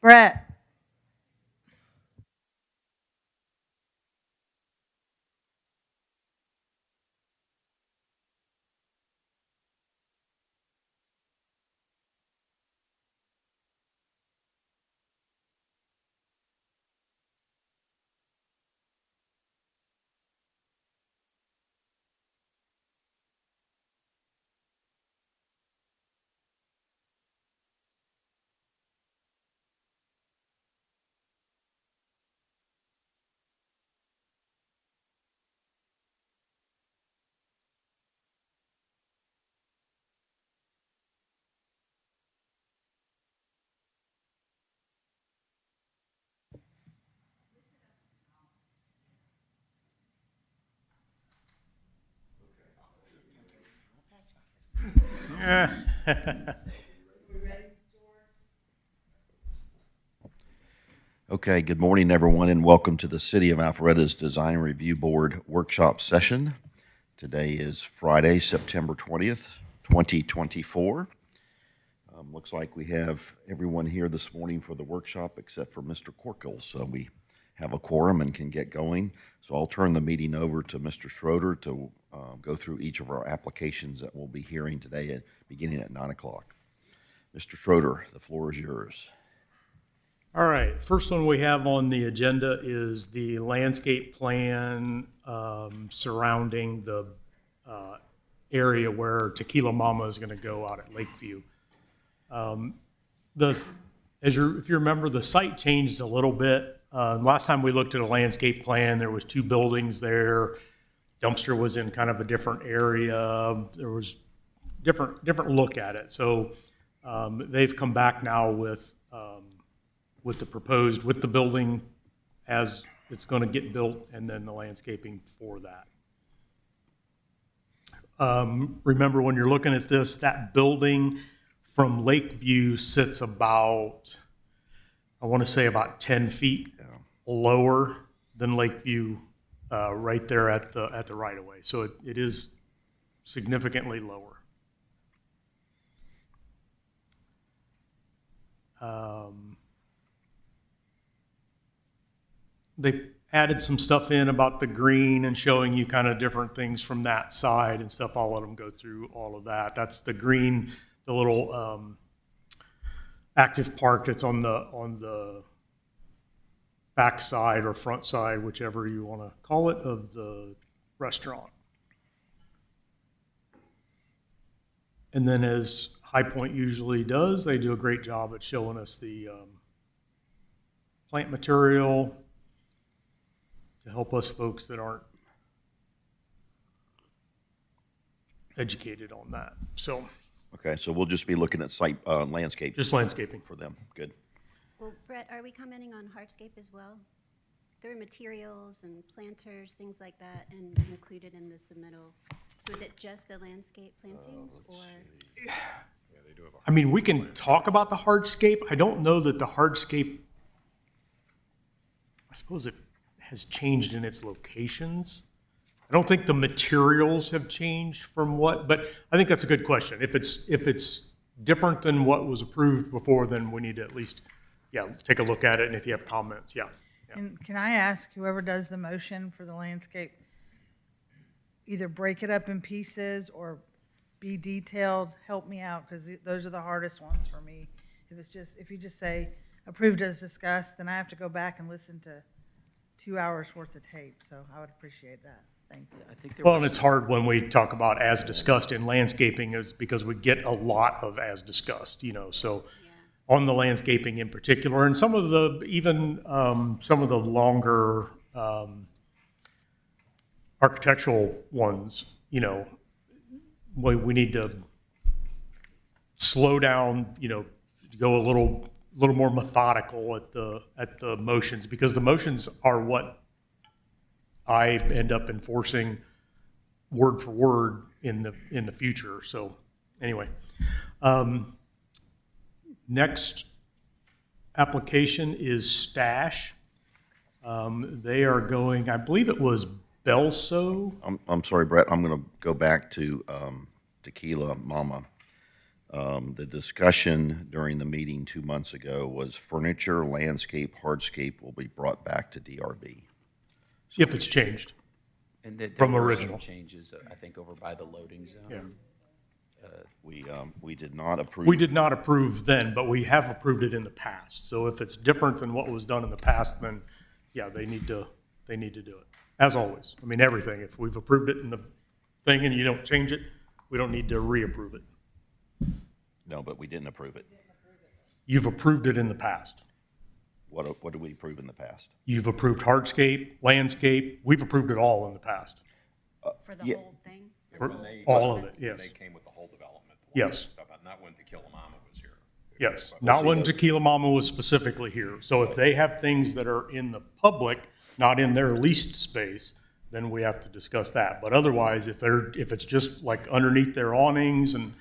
Brett. Okay, good morning, everyone, and welcome to the City of Alpharetta's Design Review Board Workshop Session. Today is Friday, September 20th, 2024. Looks like we have everyone here this morning for the workshop except for Mr. Corkill, so we have a quorum and can get going. So I'll turn the meeting over to Mr. Schroeder to go through each of our applications that we'll be hearing today beginning at 9 o'clock. Mr. Schroeder, the floor is yours. All right, first one we have on the agenda is the landscape plan surrounding the area where Tequila Mama is going to go out at Lakeview. If you remember, the site changed a little bit. Last time we looked at a landscape plan, there was 2 buildings there. Dumpster was in kind of a different area. There was different look at it. So they've come back now with the building as it's going to get built, and then the landscaping for that. Remember, when you're looking at this, that building from Lakeview sits about, I want to say about 10 feet lower than Lakeview, right there at the right of way. So it is significantly lower. They added some stuff in about the green and showing you kind of different things from that side and stuff. I'll let them go through all of that. That's the green, the little active park that's on the back side or front side, whichever you want to call it, of the restaurant. And then, as High Point usually does, they do a great job at showing us the plant material to help us folks that aren't educated on that. So, Okay, so we'll just be looking at site landscape. just landscaping. For them. Good. Well, Brett, are we commenting on hardscape as well? There are materials and planters, things like that, and included in the submittal. So is it just the landscape plantings, or? I mean, we can talk about the hardscape. I don't know that the hardscape, I suppose it has changed in its locations. I don't think the materials have changed from what, but I think that's a good question. If it's different than what was approved before, then we need to at least, take a look at it, and if you have comments, yeah. And can I ask whoever does the motion for the landscape, either break it up in pieces or be detailed, help me out, because those are the hardest ones for me. If you just say approved as discussed, then I have to go back and listen to 2 hours worth of tape, so I would appreciate that. Thank you. I think Well, and it's hard when we talk about as discussed in landscaping, is because we get a lot of as discussed, so on the landscaping in particular, and some of the longer architectural ones, we need to slow down, go a little more methodical at the motions, because the motions are what I end up enforcing word for word in the future. So anyway, next application is Stash. They are going, I believe it was Belso. I'm sorry, Brett. I'm going to go back to Tequila Mama. The discussion during the meeting 2 months ago was furniture, landscape, hardscape will be brought back to DRB. If it's changed. And there From were original. some changes, I think, over by the loading zone. Yeah. We did not approve. We did not approve then, but we have approved it in the past. So if it's different than what was done in the past, then, yeah, they need to do it, as always. I mean, everything. If we've approved it in the thing and you don't change it, we don't need to reapprove it. No, but we didn't approve it. You've approved it in the past. What did we approve in the past? You've approved hardscape, landscape. We've approved it all in the past. For the Yeah. whole thing? For When they- all of it, when yes. They came with the whole development. Yes. Stuff, not when Tequila Mama was here. Yes, But- not when Tequila Mama was specifically here. So if they have things that are in the public, not in their leased space, then we have to discuss that. But otherwise, if it's just like underneath their awnings, and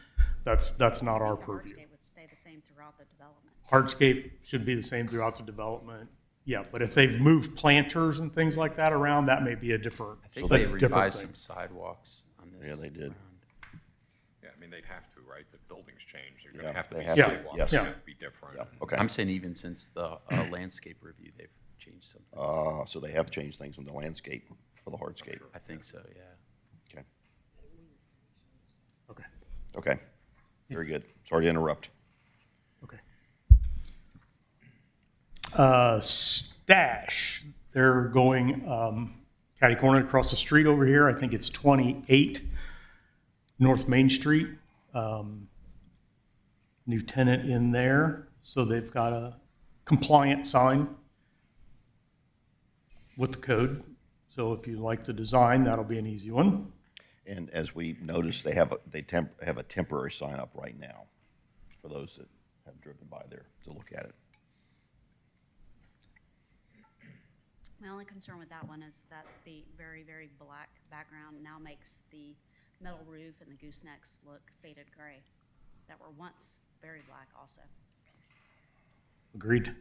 that's not our The purview. hardscape would stay the same throughout the development. Hardscape should be the same throughout the development. Yeah, but if they've moved planters and things like that around, that may be a different, I think a they different revised thing. some sidewalks on this. Yeah, they did. round. Yeah, I mean, they'd have to, right? The buildings change. They're Yeah, gonna have to they be have to, sidewalks. yes. They Yeah. have to be different. Yeah, okay. I'm saying even since the landscape review, they've changed some things. So they have changed things on the landscape for the hardscape. I think so, yeah. Okay. Okay, Okay. Very good. Sorry to interrupt. okay. Stash, they're going catty corner across the street over here. I think it's 28 North Main Street. New tenant in there, so they've got a compliant sign with the code. So if you like the design, that'll be an easy one. And as we noticed, they have a temporary sign up right now for those that have driven by there to look at it. My only concern with that one is that the very, very black background now makes the metal roof and the goosenecks look faded gray that were once very black also, Agreed.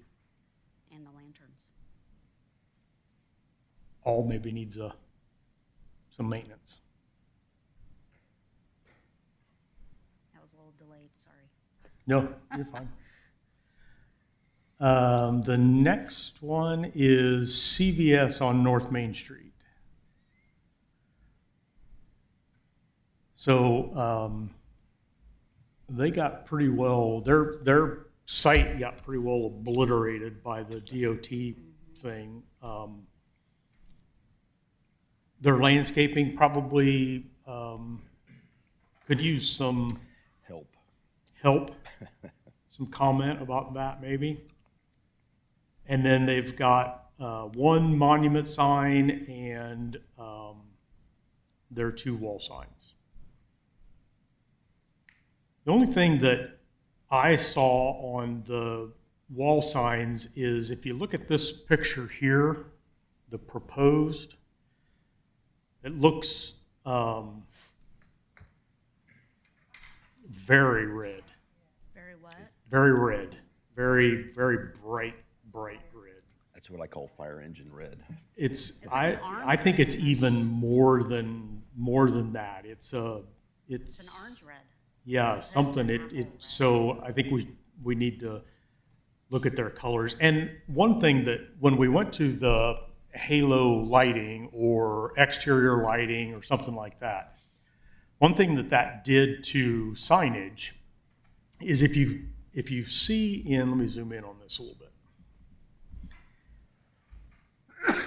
and the lanterns. All maybe needs some maintenance. That was a little delayed, sorry. No, you're fine. The next one is CVS on North Main Street. So they got pretty well, their site got pretty well obliterated by the DOT thing. Their landscaping probably could use some help, some comment about that maybe. And then they've got one monument sign and their 2 wall signs. The only thing that I saw on the wall signs is if you look at this picture here, the proposed, it looks very red. Very what? Very red, very, very bright red. That's what I call fire engine red. It's it I an orange I think red? it's even more than that. It's It's an orange red. yeah, something. So I think we need to look at their colors. And one thing that when we went to the halo lighting or exterior lighting or something like that, one thing that did to signage is if you see let me zoom in on this a little bit.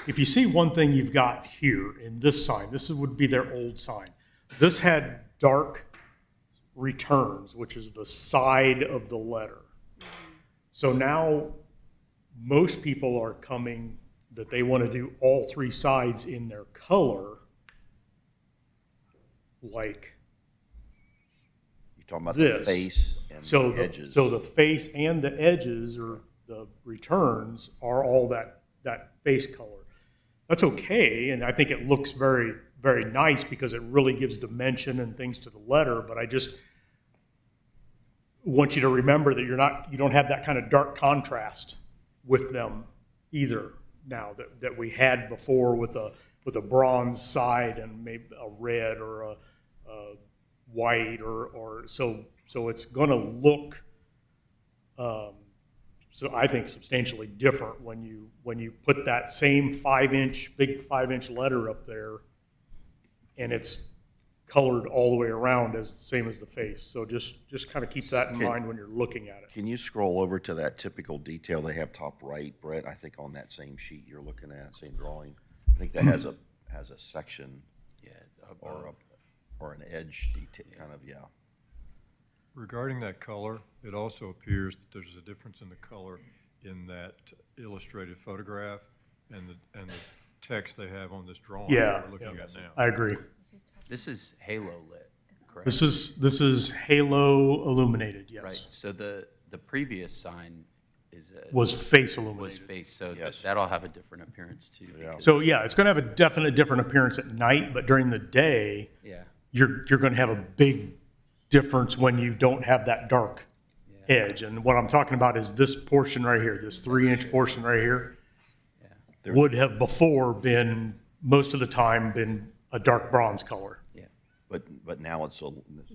If you see one thing you've got here in this sign, this would be their old sign. This had dark returns, which is the side of the letter. So now most people are coming that they want to do all 3 sides in their color, like You're talking about this. the face and so the edges. So the face and the edges or the returns are all that face color. That's okay, and I think it looks very, very nice because it really gives dimension and things to the letter, but I just want you to remember that you don't have that kind of dark contrast with them either now that we had before with a bronze side and maybe a red or a white or so So it's going to look, so I think substantially different when you put that same big 5-inch letter up there, and it's colored all the way around as the same as the face. So just kind of keep that in Okay. mind when you're looking at it. Can you scroll over to that typical detail they have top right, Brett? I think on that same sheet you're looking at, same drawing. I think that has a section Yeah, or an edge detail, kind of, yeah. Regarding that color, it also appears that there's a difference in the color in that illustrated photograph and the text they have on this drawing Yeah, that we're looking yeah. at now. I agree. this is halo lit, correct? This is halo illuminated, yes. Right, so the previous sign is Was face was illuminated. face, so Yes. that'll have a different appearance too. Yeah. because- So yeah, it's going to have a definite different appearance at night, but during the day, Yeah, you're going to have a big difference when you don't have that dark yeah, edge. And what I'm talking about is this portion right here, this 3-inch portion right here, yeah, would have before been, most of the time, been a dark bronze color. yeah. But now it's a,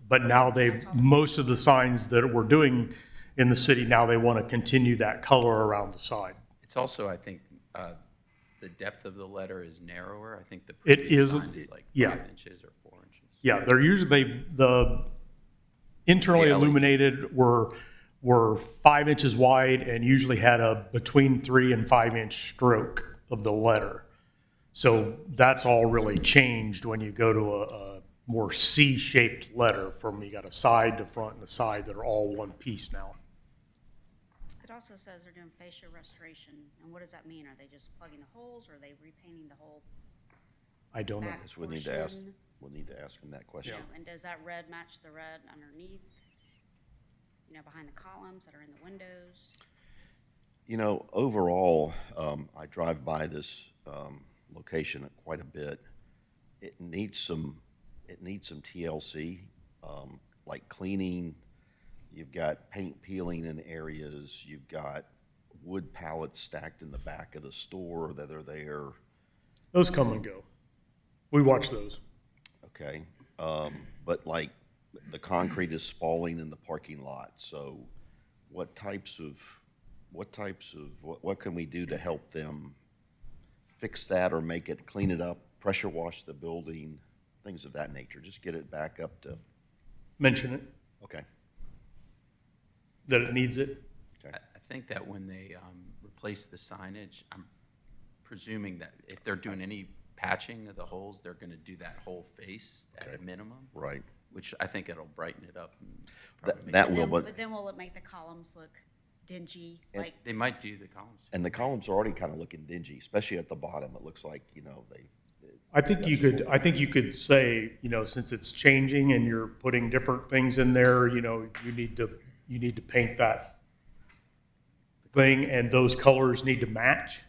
But now most of the signs that we're doing in the city, now they want to continue that color around the side. It's also, I think, the depth of the letter is narrower. I think the It previous is, sign is like yeah. 5 inches or 4 inches. Yeah, they're usually, the internally The LEDs. illuminated were 5 inches wide and usually had a between 3 and 5-inch stroke of the letter. So that's all really changed when you go to a more C-shaped letter from, you got a side to front and a side that are all one piece now. It also says they're doing fascia restoration, and what does that mean? Are they just plugging the holes, or are they repainting the whole I don't know. back we'll need to ask, portion? we'll need to ask them that question. And does that red match the red underneath? You know, behind the columns that are in the windows? You know, overall, I drive by this location quite a bit. It needs some TLC, like cleaning. You've got paint peeling in areas. You've got wood pallets stacked in the back of the store that are there. Those come and go. We watch those. Okay, but like the concrete is spalling in the parking lot. So, what can we do to help them fix that or make it, clean it up, pressure wash the building, things of that nature? Just get it back up to, Mention it, okay. that it needs it. I think that when they replace the signage, I'm presuming that if they're doing any patching of the holes, they're going to do that whole face at a Okay. minimum, Right. which I think it'll brighten it up. And That- probably make that it- will, But but, then will it make the columns look dingy, And- like, They might do the columns. and the columns are already kind of looking dingy, especially at the bottom. It looks like, I think you could say, you know, since it's changing and you're putting different things in there, you know, you need to paint that thing, and those colors need to match.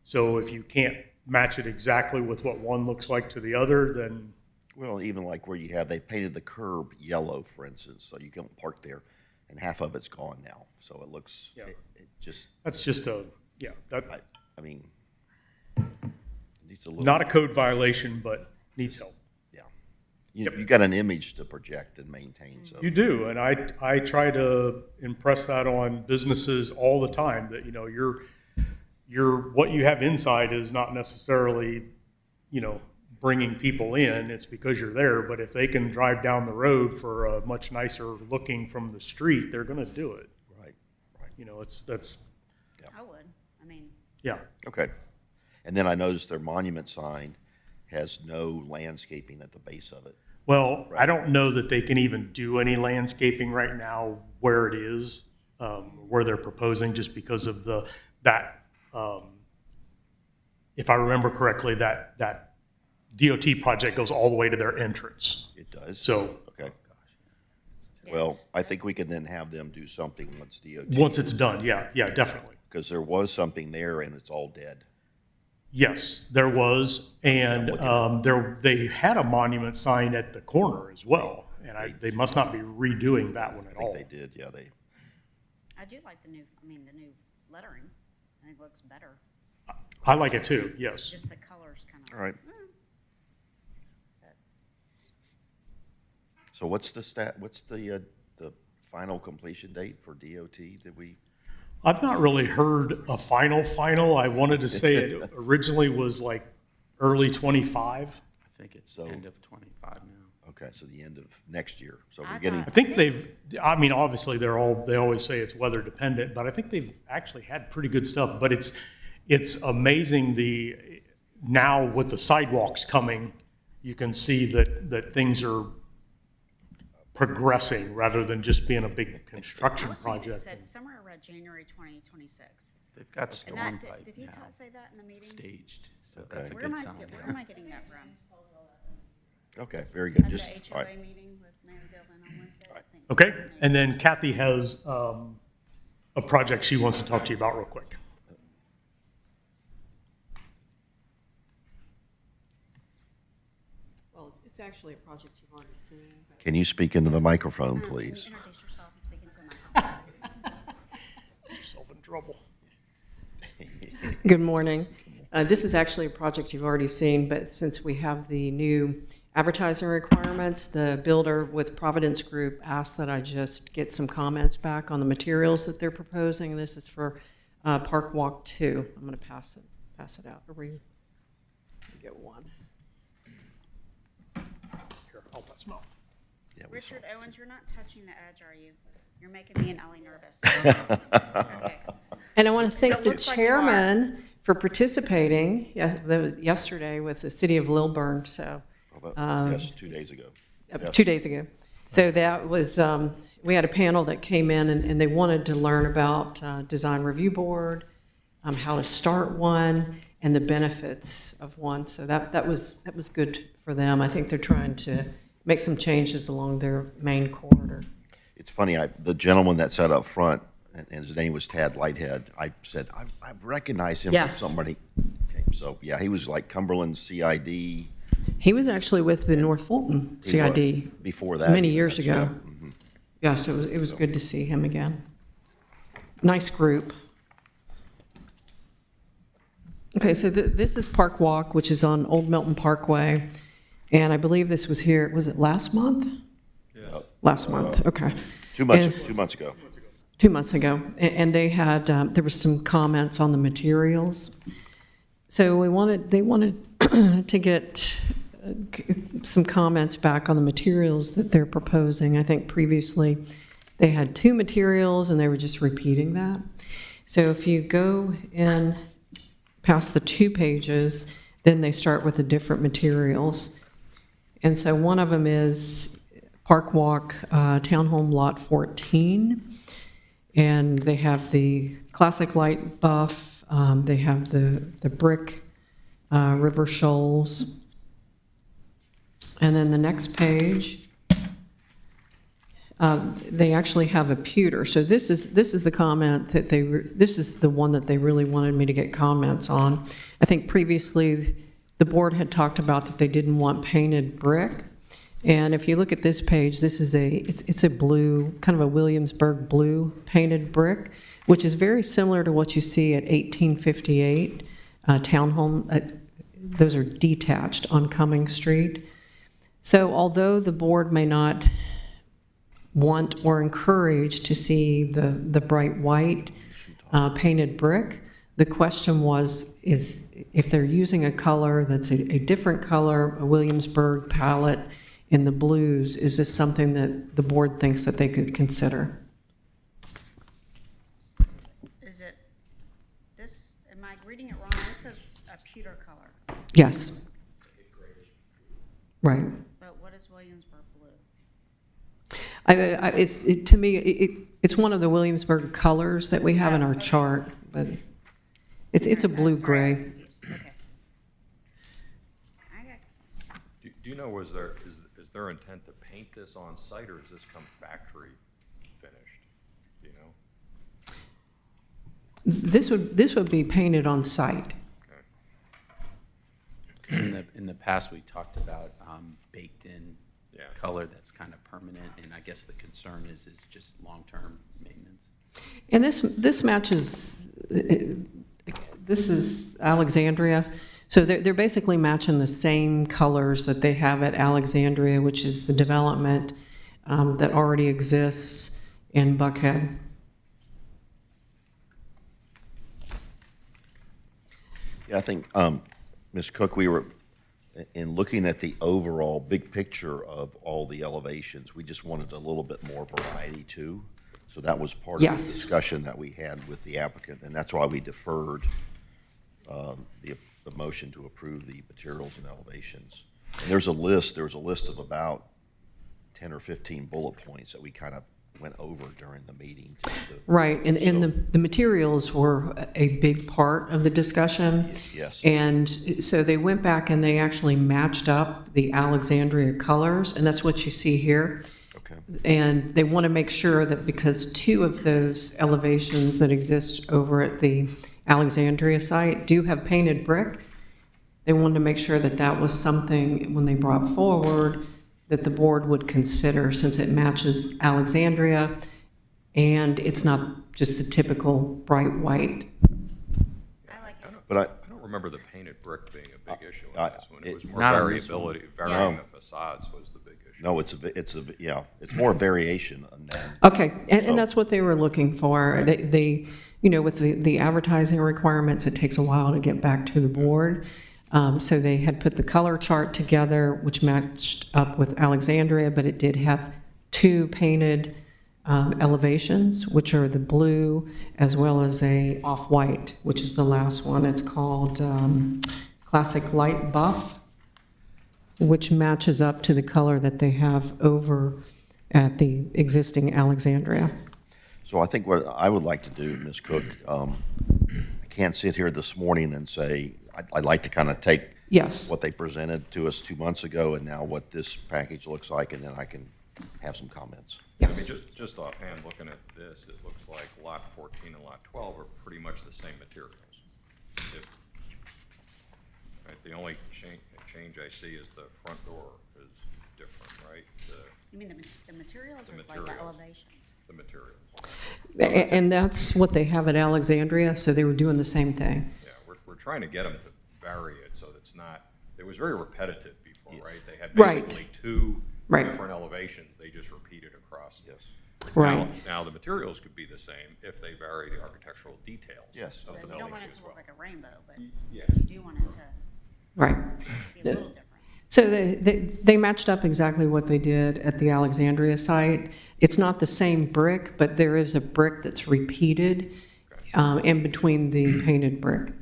So if you can't match it exactly with what one looks like to the other, then well, even like where they painted the curb yellow, for instance, so you can't park there, and half of it's gone now. So it looks, Yeah. it just, that's just that, I mean, it needs a little. not a code violation, but needs help. Yeah. You, Yep. you got an image to project and maintain, so. You do, and I try to impress that on businesses all the time, that, you know, what you have inside is not necessarily, you know, bringing people in, it's because you're there, but if they can drive down the road for a much nicer looking from the street, they're gonna do it. Right, You know, I would, I mean, yeah. okay. And then I noticed their monument sign has no landscaping at the base of it. Well, I don't know that they can even do any landscaping right now where it is, where they're proposing, just because of if I remember correctly, that DOT project goes all the way to their entrance. It does? So Okay. yeah, Well, it's- I think we can then have them do something once DOT. once it's done, yeah, definitely. Because there was something there and it's all dead. Yes, there was, and they had a monument sign at the corner as well, and they must not be redoing that one I at think all. they did, yeah, I do like the new lettering. I think it looks better. I like it too, yes. Just the colors kind of. all right. So what's the final completion date for DOT that we, I've not really heard a final. I wanted to say it originally was like early 25. I think it's So- end of 25 now. okay, so the end of next year. So I we're getting, I think I mean, obviously they always say it's weather dependent, but I think they've actually had pretty good stuff. But it's amazing now with the sidewalks coming, you can see that things are progressing rather than just being a big construction I was thinking it project. said somewhere around January 2026. They've got And storm that, pipe did he now say that in the meeting? staged, so Okay. that's a Where good am I, sign. where am I getting that from? okay, very good. At Just, the all HOA right. meeting with Mary Dillon on Wednesday, I think. Okay, and then Kathy has a project she wants to talk to you about real quick. Well, it's actually a project you've already seen, but Can you speak into the microphone, please? Can you introduce yourself and speak into a microphone? Get yourself in trouble. good morning. This is actually a project you've already seen, but since we have the new advertising requirements, the builder with Providence Group asked that I just get some comments back on the materials that they're proposing. This is for Park Walk 2. I'm going to pass it out. Get one. Here, I'll pass them out. Yeah, we saw. Richard Owens, you're not touching the edge, are you? You're making me and Ellie nervous. Okay. And I want to thank So it the looks like you are. chairman for participating. Yes, that was yesterday with the city of Lilburn, so. Yes, 2 days ago. Yes. 2 days ago. So that was, we had a panel that came in and they wanted to learn about design review board, how to start one, and the benefits of one. So that was good for them. I think they're trying to make some changes along their main corridor. It's funny, the gentleman that sat up front, and his name was Tad Lighthead, I said, I recognize him from Yes. somebody. Okay, so, yeah, he was like Cumberland CID. He was actually with the North Fulton CID Before that. many years yeah. ago. Yes, it was good to see him again. Nice group. Okay, so this is Park Walk, which is on Old Milton Parkway. And I believe this was here, was it last month? Yeah. Last month, okay. 2 months, And- 2 months ago. 2 months ago, and they had, there was some comments on the materials. So they wanted to get some comments back on the materials that they're proposing. I think previously they had 2 materials and they were just repeating that. So if you go in past the 2 pages, then they start with the different materials. And so one of them is Park Walk, Townhome Lot 14. And they have the classic light buff, they have the brick river shoals. And then the next page, they actually have a pewter. So this is the comment that this is the one that they really wanted me to get comments on. I think previously the board had talked about that they didn't want painted brick. And if you look at this page, this is it's a blue, kind of a Williamsburg blue painted brick, which is very similar to what you see at 1858 townhome. Those are detached on Cumming Street. So although the board may not want or encourage to see the bright white painted brick, the question is if they're using a color that's a different color, a Williamsburg palette, in the blues, is this something that the board thinks that they could consider? Is it, this, am I reading it wrong? This is a pewter color, Yes. Right. but what is Williamsburg blue? To me, it's one of the Williamsburg colors that we have in our chart, but it's a blue-gray. Okay. I got Do you know, is there intent to paint this on site, or does this come factory finished? Do you know? This would be painted on site. Because in the past, we talked about baked-in Yeah. color that's kind of permanent, and I guess the concern is just long-term maintenance. And this matches, this is Alexandria. So they're basically matching the same colors that they have at Alexandria, which is the development that already exists. in Buckhead. Yeah, I think, Ms. Cook, we were, in looking at the overall big picture of all the elevations, we just wanted a little bit more variety too. So that was part of the Yes. discussion that we had with the applicant, and that's why we deferred the motion to approve the materials and elevations. And there was a list of about 10 or 15 bullet points that we kind of went over during the meeting. Right, and So- the materials were a big part of the discussion. Yes. And so they went back and they actually matched up the Alexandria colors, and that's what you see here. Okay. And they want to make sure that because two of those elevations that exist over at the Alexandria site do have painted brick, they wanted to make sure that that was something, when they brought forward, that the board would consider, since it matches Alexandria, and it's not just the typical bright white. I like it. But I don't remember the painted brick being a big issue on this one. It was more Not on this one. variability, varying the facades was the big issue. No, it's more variation on that. Okay, So- and that's what they were looking for. They, you know, with the advertising requirements, it takes a while to get back to the board. So they had put the color chart together, which matched up with Alexandria, but it did have two painted elevations, which are the blue as well as a off-white, which is the last one. It's called Classic Light Buff, which matches up to the color that they have over at the existing Alexandria. So I think what I would like to do, Ms. Cook, I can't sit here this morning and say, I'd like to kind of take Yes. what they presented to us 2 months ago and now what this package looks like, and then I can have some comments. I mean, Yes. just offhand, looking at this, it looks like lot 14 and lot 12 are pretty much the same materials. Right, the only change I see is the front door is different, right? You mean the materials The or like the materials. elevations? The materials. And that's what they have at Alexandria, so they were doing the same thing. Yeah, we're trying to get them to vary it so that it's not, it was very repetitive before, right? They had Right. basically two Right. different elevations, they just repeated across. Yes. Right. Now, the materials could be the same if they vary the architectural details. Yes. of So the you don't building want it as to well. look like a rainbow, but Yeah. you do want it to Right. be a little different. So they matched up exactly what they did at the Alexandria site. It's not the same brick, but there is a brick that's repeated in between the painted brick.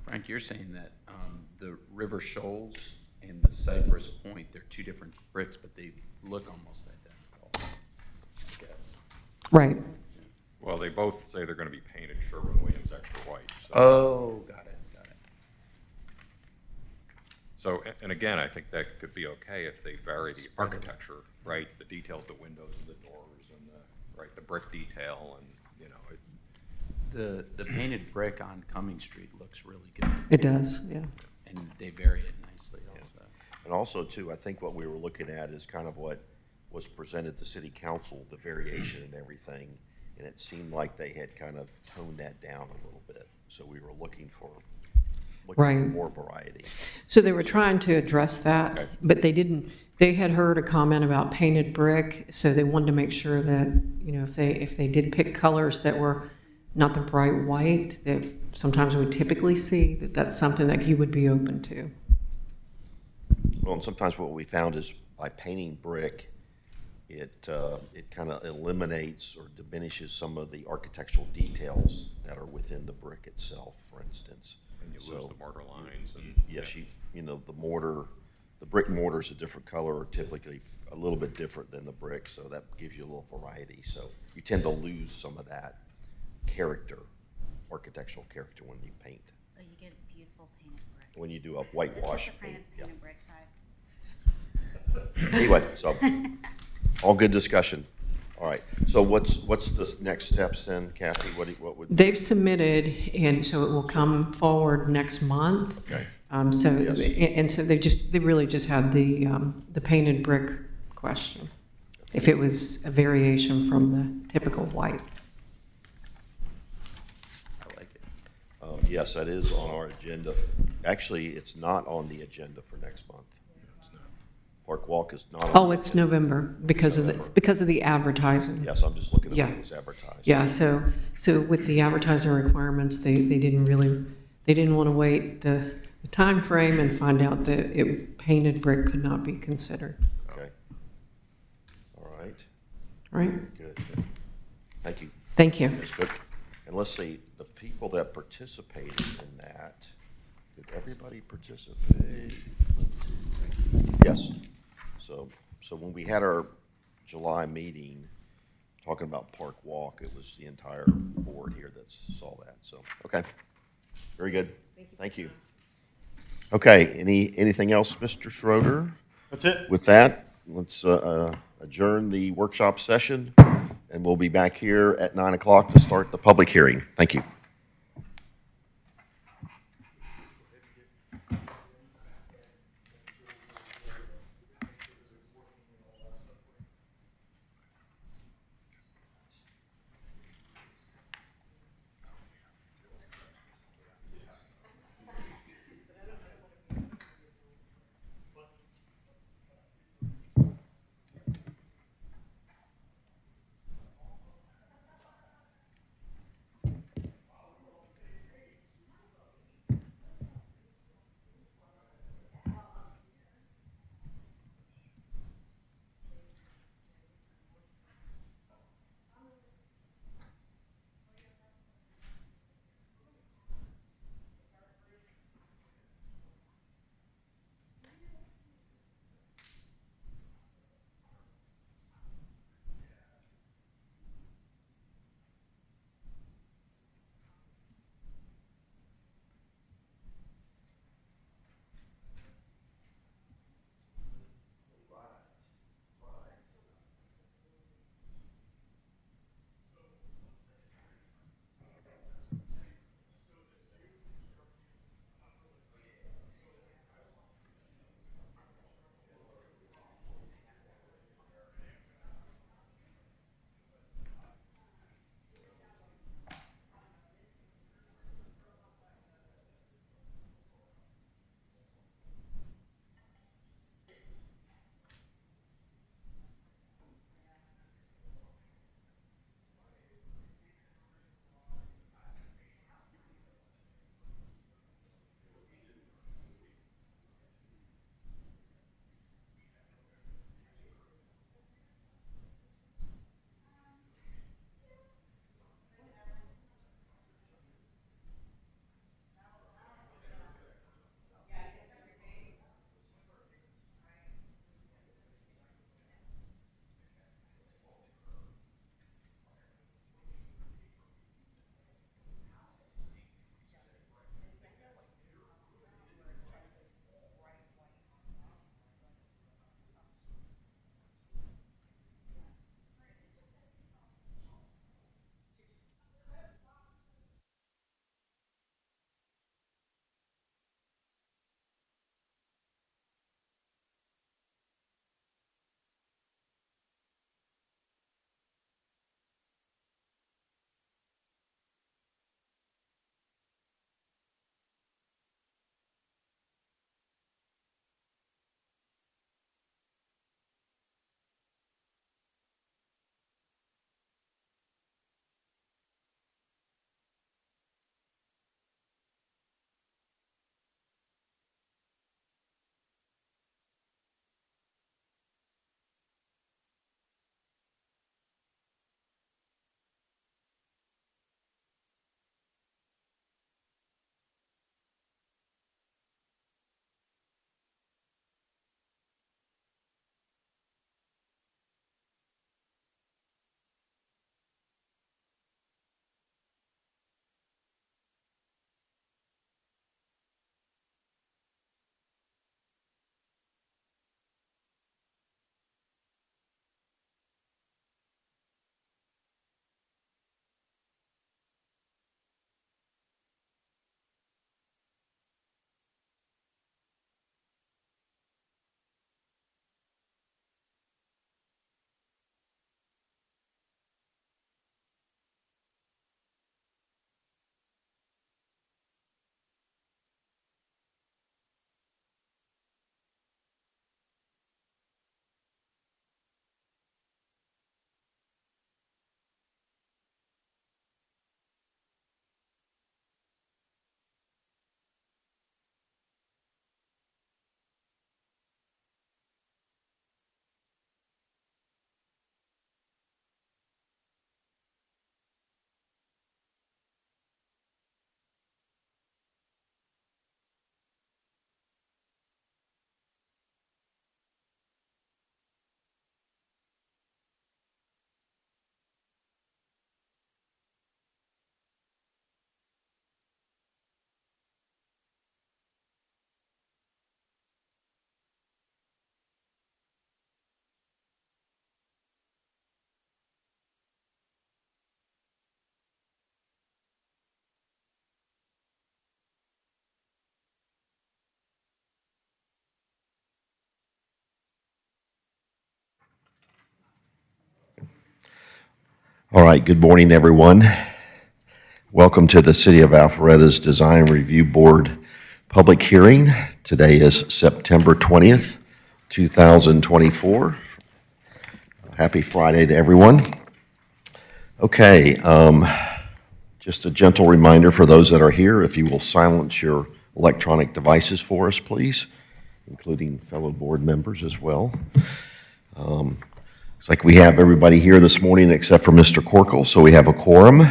Frank, you're saying that the River Shoals and the Cypress Point, they're two different bricks, but they look almost identical, I guess. Right. Well, they both say they're gonna be painted Sherwin-Williams extra white, so. Oh, got it. So, and again, I think that could be okay if they vary the architecture, right? The details, the windows and the doors and right, the brick detail and, you know, The painted brick on Cumming Street looks really good, It does, yeah. and they vary it nicely also. And also, too, I think what we were looking at is kind of what was presented to city council, the variation and everything, and it seemed like they had kind of toned that down a little bit. So we were looking for Right. more variety. So they were trying to address that, Okay. but they didn't, they had heard a comment about painted brick, so they wanted to make sure that, you know, if they did pick colors that were not the bright white that sometimes we typically see, that that's something that you would be open to. Well, and sometimes what we found is by painting brick, it kind of eliminates or diminishes some of the architectural details that are within the brick itself, for instance. and you lose So- the mortar lines and. Yes, you know, the brick mortar is a different color, or typically a little bit different than the brick, so that gives you a little variety. So you tend to lose some of that character, architectural character when you paint. But you get a beautiful painted brick. When you do a This whitewash is the paint, painted brick side. Anyway, so, all good discussion. All right, so what's the next steps then, Kathy? What would? They've submitted, and so it will come forward next month. Okay. So, Yes. and so they really just had the painted brick question, if it was a variation from the typical white. I like it. Yes, that is on our agenda. Actually, it's not on the agenda for next month. Park Walk is not on. Oh, the it's agenda. November because of the advertising. Yes, I'm just looking at Yeah. what was advertised. Yeah, so with the advertising requirements, they didn't want to wait the time frame and find out that painted brick could not be considered, Okay. All right, right? good. Thank you. Thank you. That's good. And let's see, the people that participated in that, did everybody participate? Yes. So when we had our July meeting, talking about Park Walk, it was the entire board here that saw that, so, okay. Very good. Thank you. Okay, anything else, Mr. Schroeder? That's it. With that, let's adjourn the workshop session, and we'll be back here at 9 o'clock to start the public hearing. Thank you. All right, good morning, everyone. Welcome to the City of Alpharetta's Design Review Board public hearing. Today is September 20th, 2024. Happy Friday to everyone. Okay, just a gentle reminder for those that are here, if you will silence your electronic devices for us, please, including fellow board members as well. Looks like we have everybody here this morning except for Mr. Corkle, so we have a quorum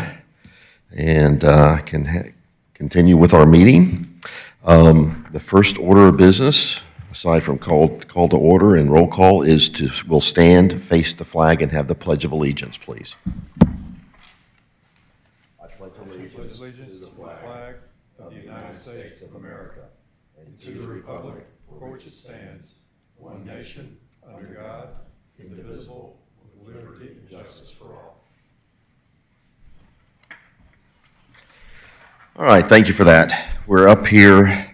and can continue with our meeting. The first order of business, aside from call to order and roll call, is we'll stand, face the flag, and have the Pledge of Allegiance, please. I pledge Allegiance to the flag of the United States of America and to the republic for which it stands, one nation, under God, indivisible, with liberty and justice for all. All right, thank you for that. We're up here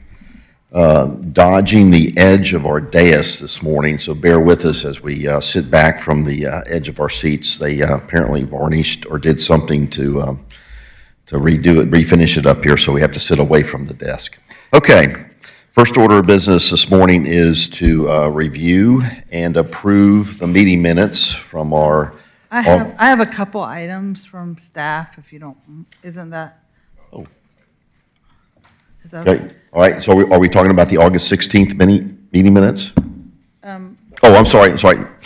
dodging the edge of our dais this morning, so bear with us as we sit back from the edge of our seats. They apparently varnished or did something to redo it, refinish it up here, so we have to sit away from the desk. Okay, first order of business this morning is to review and approve the meeting minutes from our... I have a couple items from staff, if you don't, isn't that? Oh. Is that Okay, all right, so are we talking about the August 16th meeting minutes? Oh, I'm sorry,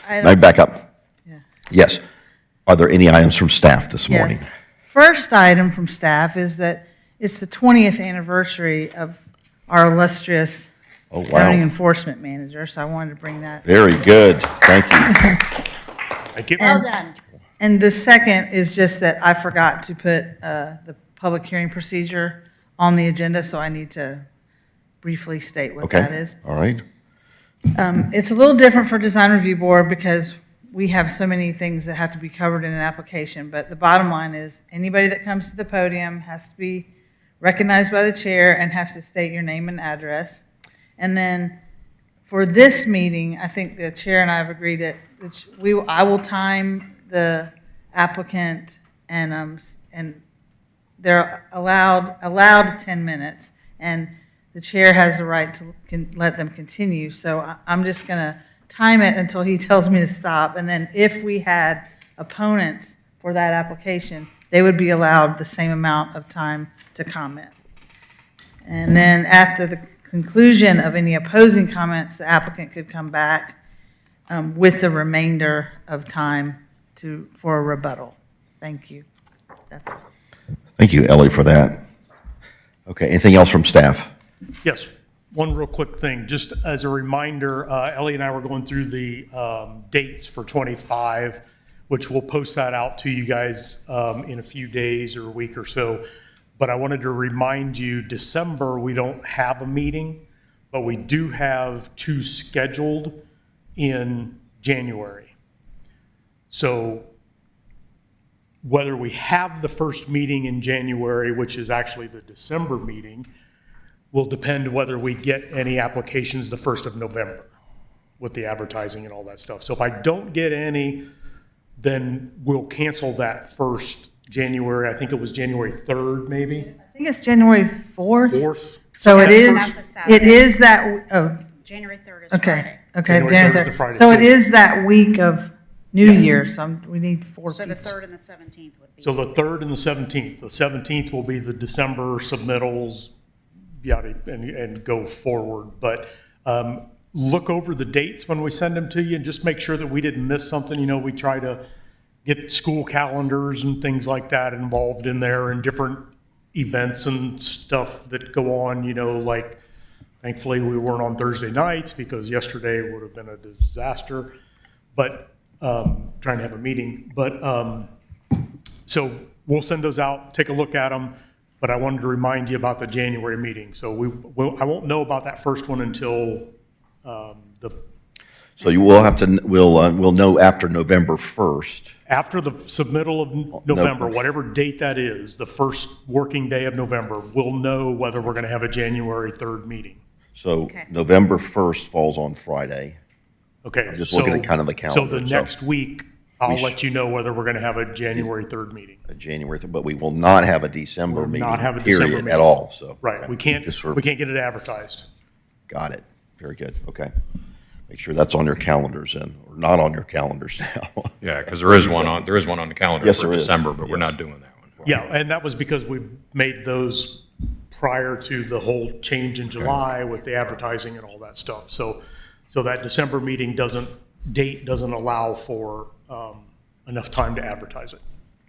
may I back up? Yeah. Yes. Are there any items from staff this morning? Yes. First item from staff is that it's the 20th anniversary of our illustrious Oh, wow. zoning enforcement manager, so I wanted to bring that. Very good, thank you. Thank you. Well done. And the second is just that I forgot to put the public hearing procedure on the agenda, so I need to briefly state what that Okay, is. all right. It's a little different for Design Review Board because we have so many things that have to be covered in an application, but the bottom line is anybody that comes to the podium has to be recognized by the chair and has to state your name and address. And then for this meeting, I think the chair and I have agreed that I will time the applicant and they're allowed 10 minutes, and the chair has the right to let them continue. So I'm just going to time it until he tells me to stop, and then if we had opponents for that application, they would be allowed the same amount of time to comment. And then after the conclusion of any opposing comments, the applicant could come back with the remainder of time for a rebuttal. Thank you. That's all. Thank you, Ellie, for that. Okay, anything else from staff? Yes, one real quick thing, just as a reminder, Ellie and I were going through the dates for 25, which we'll post that out to you guys in a few days or a week or so. But I wanted to remind you, December, we don't have a meeting, but we do have 2 scheduled in January. So whether we have the first meeting in January, which is actually the December meeting, will depend whether we get any applications the 1st of November with the advertising and all that stuff. So if I don't get any, then we'll cancel that first January. I think it was January 3rd, maybe? I think it's January 4th. 4th? So That's a it Saturday. is that, oh, January 3rd is okay, Friday. okay, January January 3rd is a 3rd. Friday, So it so- is that week of New Year, so we need 4 So people. the 3rd and the 17th would be. So the 3rd and the 17th. The 17th will be the December submittals, yada, and go forward. But look over the dates when we send them to you and just make sure that we didn't miss something. You know, we try to get school calendars and things like that involved in there and different events and stuff that go on, you know, like thankfully we weren't on Thursday nights because yesterday would have been a disaster. But trying to have a meeting, but so we'll send those out, take a look at them, but I wanted to remind you about the January meeting. So I won't know about that first one until So you will have to, we'll know after November 1st. after the submittal of November, whatever date that is, the first working day of November, we'll know whether we're going to have a January 3rd meeting. So Okay. November 1st falls on Friday. Okay. I'm just looking at kind of the calendar, So the so- next week I'll let you know whether we're going to have a January 3rd meeting. a January, but we will not have a December Will meeting, not have a December period, meeting. at all, so. Right, okay. we can't Just for, get it advertised. got it. Very good, okay. Make sure that's on your calendars then, or not on your calendars now. Yeah, because there is one on the calendar Yes, for there is. December, but we're Yes. not doing that one. Yeah, and that was because we made those prior to the whole change in July with the advertising and all that stuff. So that December meeting doesn't allow for enough time to advertise it.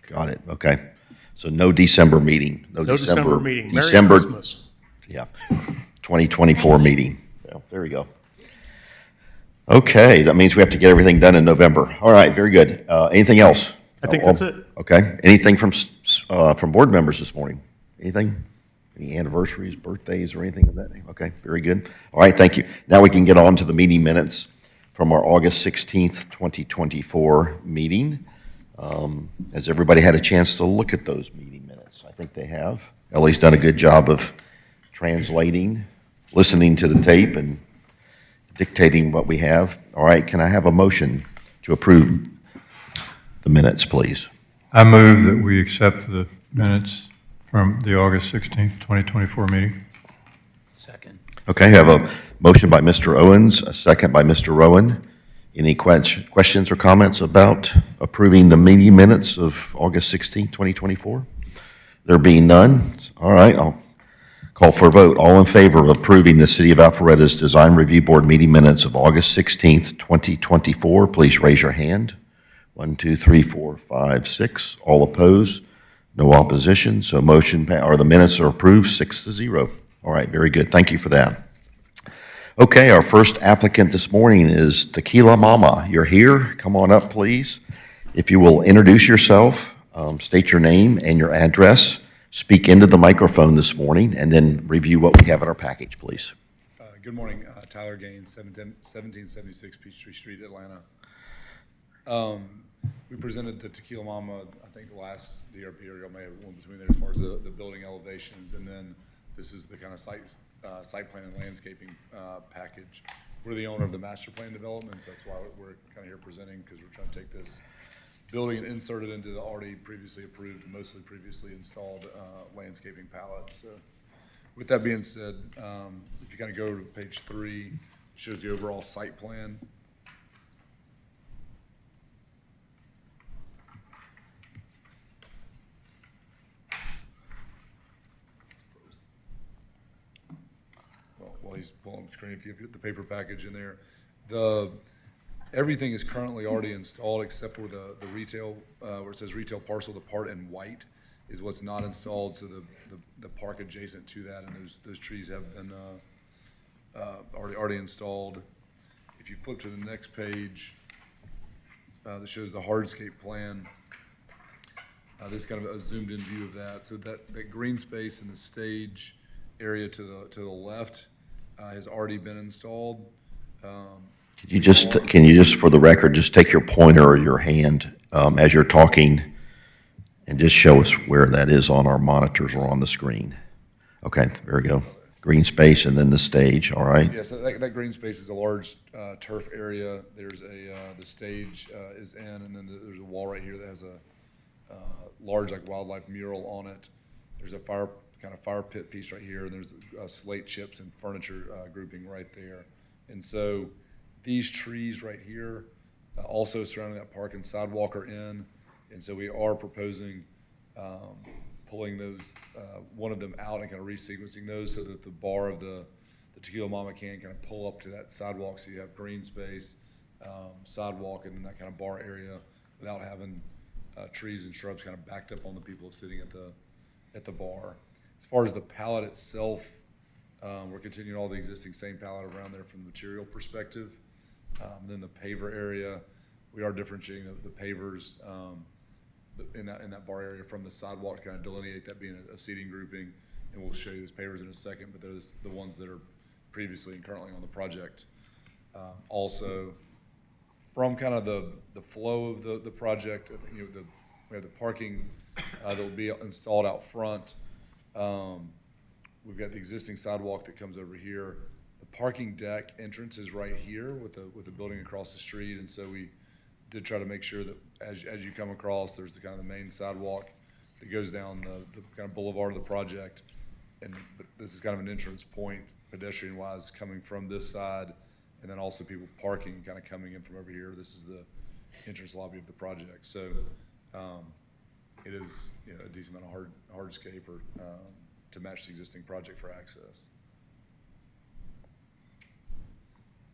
Got it, okay. So no December meeting, No December meeting. Merry December, Christmas. yeah, 2024 meeting. Yeah, there we go. Okay, that means we have to get everything done in November. All right, very good. Anything else? I think that's it. Okay, anything from board members this morning? Anything? Any anniversaries, birthdays, or anything of that name? Okay, very good. All right, thank you. Now we can get on to the meeting minutes from our August 16th, 2024 meeting. Has everybody had a chance to look at those meeting minutes? I think they have. Ellie's done a good job of translating, listening to the tape, and dictating what we have. All right, can I have a motion to approve the minutes, please? I move that we accept the minutes from the August 16th, 2024 meeting. Second. Okay, I have a motion by Mr. Owens, a second by Mr. Rowan. Any questions or comments about approving the meeting minutes of August 16th, 2024? There being none, all right, I'll call for a vote. All in favor of approving the City of Alpharetta's Design Review Board meeting minutes of August 16th, 2024, please raise your hand. 1, 2, 3, 4, 5, 6. All opposed? No opposition, so the minutes are approved 6-0. All right, very good. Thank you for that. Okay, our first applicant this morning is Tequila Mama. You're here. Come on up, please. If you will introduce yourself, state your name and your address, speak into the microphone this morning, and then review what we have in our package, please. Good morning, Tyler Gaines, 1776 Peachtree Street, Atlanta. We presented the Tequila Mama, I think last DRP, or y'all may have one between there as far as the building elevations, and then this is the kind of site plan and landscaping package. We're the owner of the master plan development, so that's why we're kind of here presenting, because we're trying to take this building and insert it into the already previously approved, mostly previously installed landscaping palette. So with that being said, if you kind of go to page 3, it shows the overall site plan. While he's pulling the screen, if you put the paper package in there, everything is currently already installed except for the retail, where it says retail parcel, the part in white is what's not installed, so the park adjacent to that, and those trees have been already installed. If you flip to the next page, that shows the hardscape plan. This is kind of a zoomed in view of that. So that green space in the stage area to the left has already been installed. Can you just, for the record, just take your pointer or your hand as you're talking and just show us where that is on our monitors or on the screen? Okay, there we go. Green space and then the stage, all right? Yeah, so that green space is a large turf area. There's the stage is in, and then there's a wall right here that has a large like wildlife mural on it. There's a fire pit piece right here, and there's slate chips and furniture grouping right there. And so these trees right here also surrounding that park and sidewalk are in, and so we are proposing pulling those, one of them out and kind of resequencing those so that the bar of the Tequila Mama can kind of pull up to that sidewalk, so you have green space, sidewalk, and that kind of bar area without having trees and shrubs kind of backed up on the people sitting at the bar. As far as the palette itself, we're continuing all the existing same palette around there from the material perspective. Then the paver area, we are differentiating the pavers in that bar area from the sidewalk to kind of delineate that being a seating grouping, and we'll show you those pavers in a second, but those the ones that are previously and currently on the project. Also, from kind of the flow of the project, we have the parking that will be installed out front. We've got the existing sidewalk that comes over here. The parking deck entrance is right here with the building across the street, and so did try to make sure that as you come across, there's the kind of the main sidewalk that goes down the kind of boulevard of the project. But this is kind of an entrance point pedestrian wise coming from this side, and then also people parking kind of coming in from over here. This is the entrance lobby of the project. So it is, you know, a decent amount of hardscape or to match the existing project for access.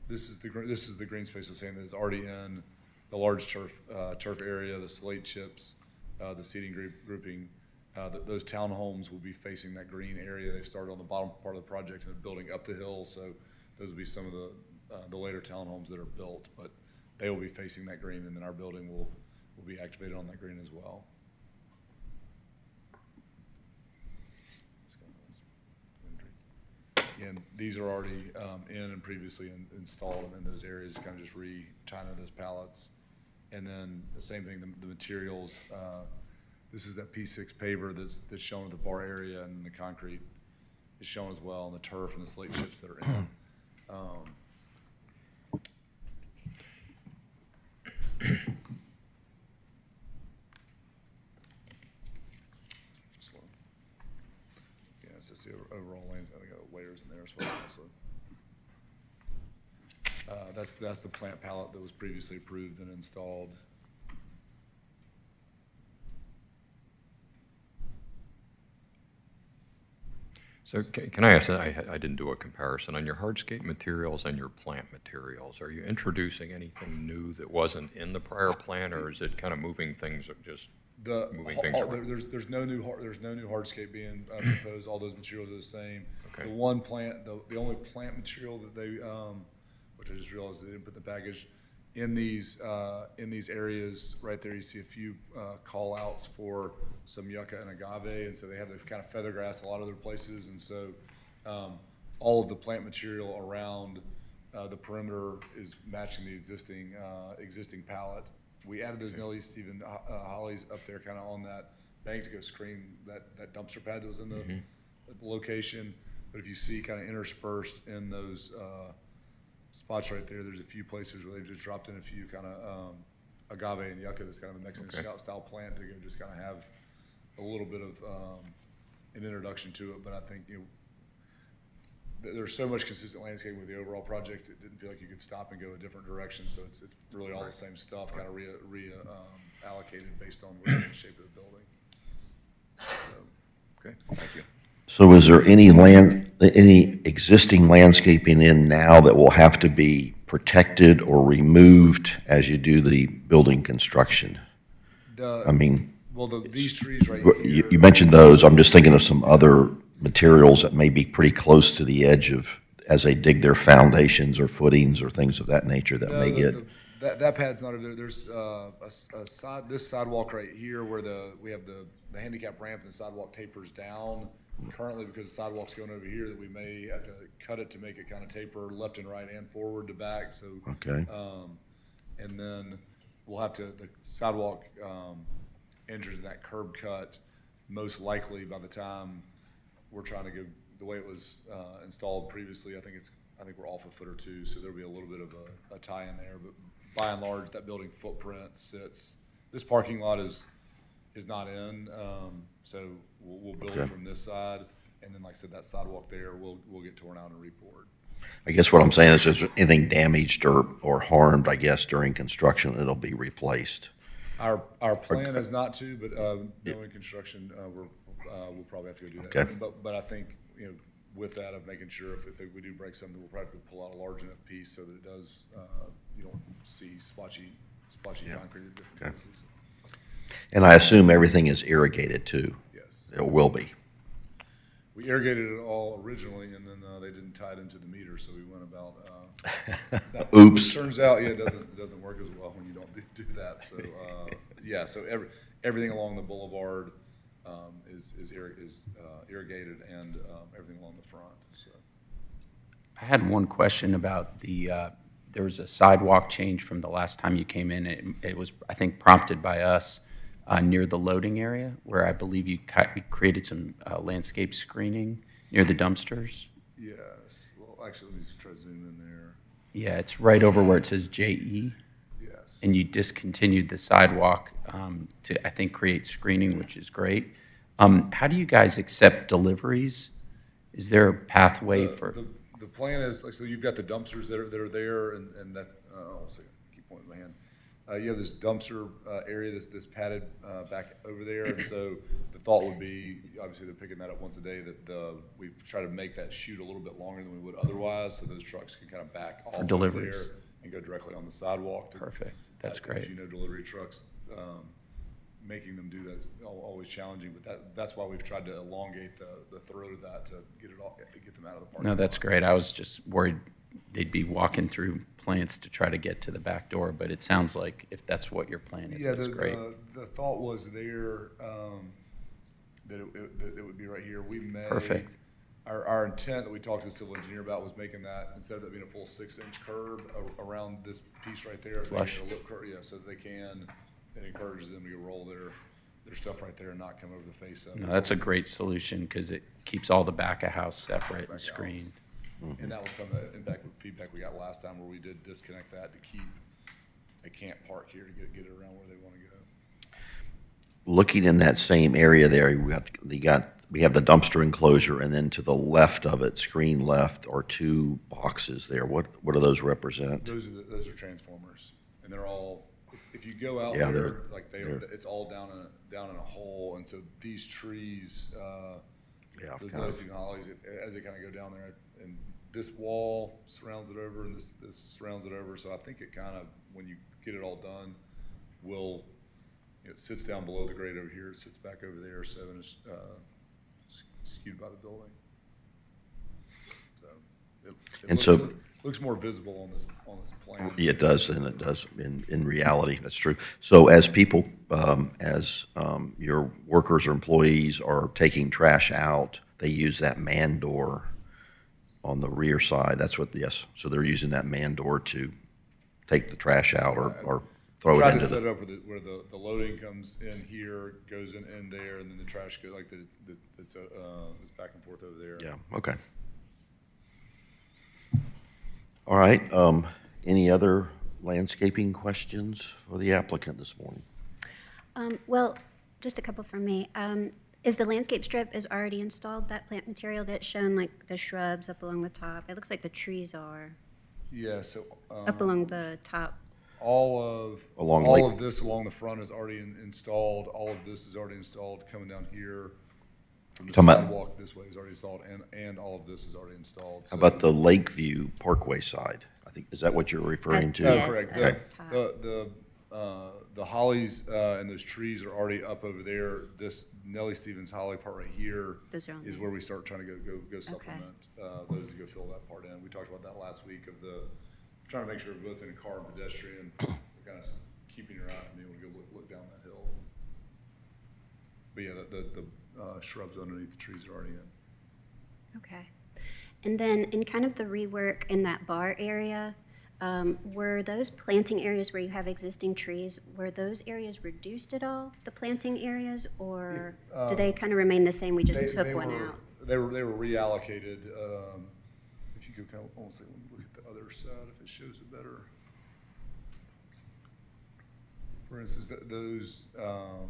This is the green space I was saying that is already in the large turf area, the slate chips, the seating grouping. Those townhomes will be facing that green area. They started on the bottom part of the project and building up the hill, so those will be some of the later townhomes that are built, but they will be facing that green, and then our building will be activated on that green as well. And these are already in and previously installed in those areas, kind of just re-tying those pallets. And then the same thing, the materials. This is that P6 paver that's shown at the bar area, and the concrete is shown as well, and the turf and the slate chips that are in. Slow. Yeah, it's just the overall lanes. I think I got layers in there as well. So that's the plant pallet that was previously approved and installed. So can I ask, I didn't do a comparison, on your hardscape materials and your plant materials, are you introducing anything new that wasn't in the prior plan, or is it kind of moving things, moving things around? There's no new hardscape being proposed. All those materials are the same. Okay. The one plant, the only plant material that they, which I just realized they didn't put the package, in these areas right there, you see a few call outs for some yucca and agave, and so they have the kind of feather grass a lot of other places, and so all of the plant material around the perimeter is matching the existing pallet. We added those Nelly Stephen hollies up there kind of on that bank to go screen that dumpster pad that was in the location. But if you see kind of interspersed in those spots right there, there's a few places where they've just dropped in a few kind of agave and yucca that's kind of a Mexican style plant to go just kind of have a little bit of an introduction to it. But I think, you know, there's so much consistent landscaping with the overall project, it didn't feel like you could stop and go a different direction. So it's really all the same stuff, kind of allocated based on the shape of the building. So. Okay, thank you. So is there any existing landscaping in now that will have to be protected or removed as you do the building construction? These trees right here. You mentioned those. I'm just thinking of some other materials that may be pretty close to the edge of, as they dig their foundations or footings or things of that nature that may get. That pad's not over there. There's this sidewalk right here where we have the handicap ramp and the sidewalk tapers down. Currently, because the sidewalk's going over here, that we may have to cut it to make it kind of taper left and right and forward to back. So, okay. And then we'll have the sidewalk enters in that curb cut. Most likely, by the time we're trying to go the way it was installed previously, I think we're off a foot or two. So there'll be a little bit of a tie in there. But by and large, that building footprint sits. This parking lot is not in, so we'll build it from this side, and then, like I said, that sidewalk there will get torn out and repoured. I guess what I'm saying is, if there's anything damaged or harmed, I guess, during construction, it'll be replaced. Our plan is not to, but knowing construction, we'll probably have to go do that. Okay. But I think, you know, with that, of making sure if we do break something, we'll probably pull out a large enough piece so that it does, you don't see splotchy concrete at different places. And I assume everything is irrigated too? Yes. It will be. We irrigated it all originally, and then they didn't tie it into the meter, so we went about. Oops. Turns out, yeah, it doesn't work as well when you don't do that. So so everything along the boulevard is irrigated, and everything along the front. So. I had one question about there was a sidewalk change from the last time you came in. It was, I think, prompted by us near the loading area, where I believe you created some landscape screening near the dumpsters. Yes. Well, actually, let me just try to zoom in there. Yeah, it's right over where it says JE. Yeah. Yes. and you discontinued the sidewalk to, I think, create screening, which is great. How do you guys accept deliveries? Is there a pathway for? The plan is, like, so you've got the dumpsters that are there, and that, I'll say, keep pointing my hand. You have this dumpster area that's padded back over there, and so the thought would be, obviously, they're picking that up once a day, that we've tried to make that chute a little bit longer than we would otherwise, so those trucks can kind of back off of deliveries. there and go directly on the sidewalk. Perfect. That's As great. you know, delivery trucks, making them do that is always challenging, but that's why we've tried to elongate the throat of that to get them out of the parking No, lot. that's great. I was just worried they'd be walking through plants to try to get to the back door, but it sounds like if that's what your plan is, Yeah, that's great. the thought was there, that it would be right here. We may. Perfect. Our intent that we talked to the civil engineer about was making that, instead of it being a full 6-inch curb around this piece right there. Flush. Making it a look yeah, so that they can, it encourages them to roll their stuff right there and not come over the face of it. No, that's a great solution because it keeps all the back of house separate Back and of screened. And that was some of the feedback we got last time, where we did disconnect that to keep, they can't park here to get it around where they want to go. Looking in that same area there, we have the dumpster enclosure, and then to the left of it, screen left, are two boxes there. What do those represent? Those are transformers, and they're all, if you go out Yeah, there, they're- it's all down in a hole, and so these trees, Yeah, those kind of. Lysine hollies, as they kind of go down there, and this wall surrounds it over, and this surrounds it over, so I think it kind of, when you get it all done, it sits down below the grade over here, it sits back over there, so it's skewed by the building. So it looks more visible on this plan. Yeah, it does, and it does in reality. That's true. So as people, your workers or employees are taking trash out, they use that man door on the rear side. That's what, yes. So they're using that man door to take the trash out or throw it Try to into set it the. up where the loading comes in here, goes in there, and then the trash goes, like, it's back and forth over there. Yeah, okay. All right, any other landscaping questions for the applicant this morning? Well, just a couple from me. Is the landscape strip is already installed, that plant material that's shown, like the shrubs up along the top? It looks like the trees are Yeah, so. up along the top. All of this along the front is already installed. All of this is already installed. Coming down here from the Talking about- sidewalk this way is already installed, and all of this is already installed. How about the Lakeview Parkway side? I think, is that what you're referring to? Yes, Correct. at The, top. the hollies and those trees are already up over there. This Nellie Stevens holly part right here Those are on is there. where we start trying to go supplement those to go fill that part in. We talked about that last week, of trying to make sure we're both in a car and pedestrian, we're kind of keeping your eye from being able to go look down that hill. But yeah, the shrubs underneath the trees are already in. Okay. And then in kind of the rework in that bar area, were those planting areas where you have existing trees, were those areas reduced at all, the planting areas, or do they kind of remain the same, we just took one out? They were reallocated. If you could kind of almost look at the other side, if it shows it better. For instance, those, I'm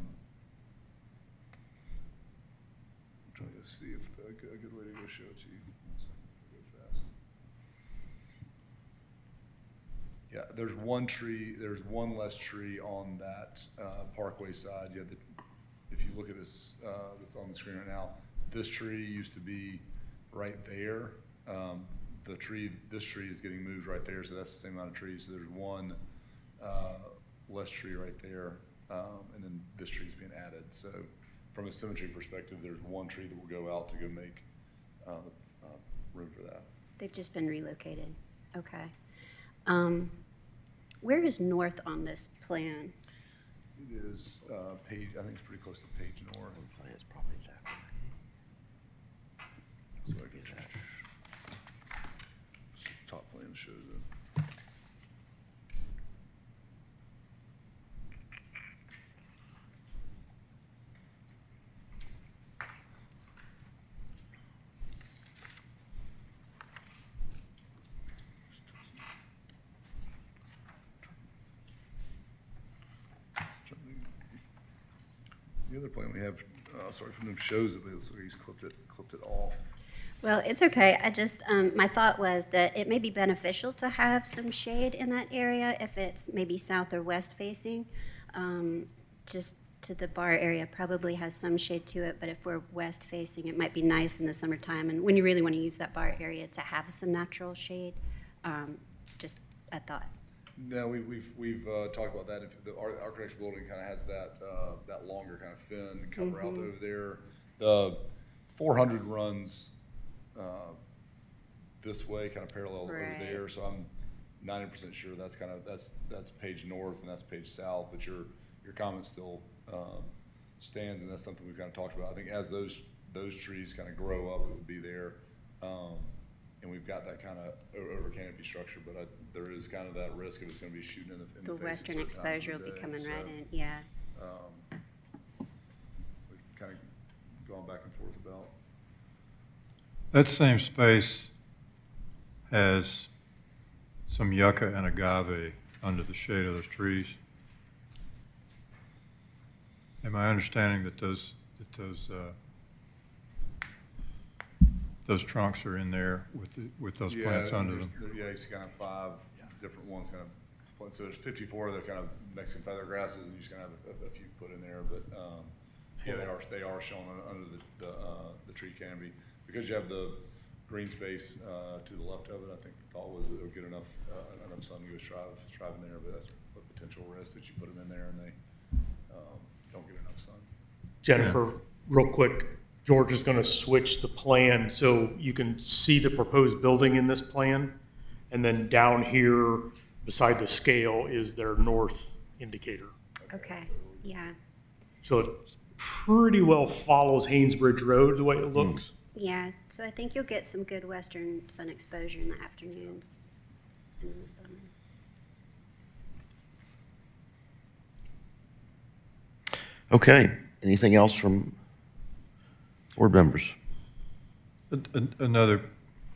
trying to see if a good way to go show it to you. One second, go fast. Yeah, there's one less tree on that Parkway side. Yeah, if you look at this, that's on the screen right now, this tree used to be right there. This tree is getting moved right there, so that's the same amount of trees. So there's one less tree right there, and then this tree is being added. So from a symmetry perspective, there's one tree that will go out to go make room for that. They've just been relocated, okay. Where is north on this plan? It is page, I think it's pretty close to page north. It's probably that. So I can- Top plan shows it. other plan we have, sorry, from them shows it, but it looks like he's clipped it off. Well, it's okay. I just, my thought was that it may be beneficial to have some shade in that area if it's maybe south or west facing. Just to the bar area probably has some shade to it, but if we're west facing, it might be nice in the summertime. And when you really want to use that bar area to have some natural shade, just a thought. No, we've talked about that. If the architecture building kind of has that longer kind of fin cover out over there. The 400 runs this way, kind of parallel over there. So I'm 90% sure that's page north and that's page south. But your comment still stands, and that's something we've kind of talked about. I think as those trees kind of grow up, it would be there. And we've got that kind of over canopy structure, but there is kind of that risk if it's going to be shooting in the The face western at certain times exposure of will the be day. coming So, right in, yeah. we've kind of gone back and forth about. That same space has some yucca and agave under the shade of those trees. Am I understanding that those trunks are in there with those plants under them? Yeah, it's kind of 5 different ones kind of. So there's 54 of the kind of Mexican feather grasses, and you just kind of have a few put in there. But yeah, they are shown under the tree canopy because you have the green space to the left of it. I think the thought was that it would get enough sun to go strive in there, but that's a potential risk that you put them in there and they don't get enough sun. Jennifer, real quick, George is going to switch the plan so you can see the proposed building in this plan. And then down here beside the scale is their north indicator. Okay, yeah. So it pretty well follows Haynesbridge Road the way it looks. Yeah, so I think you'll get some good western sun exposure in the afternoons and in the summer. Okay, anything else from board members? Another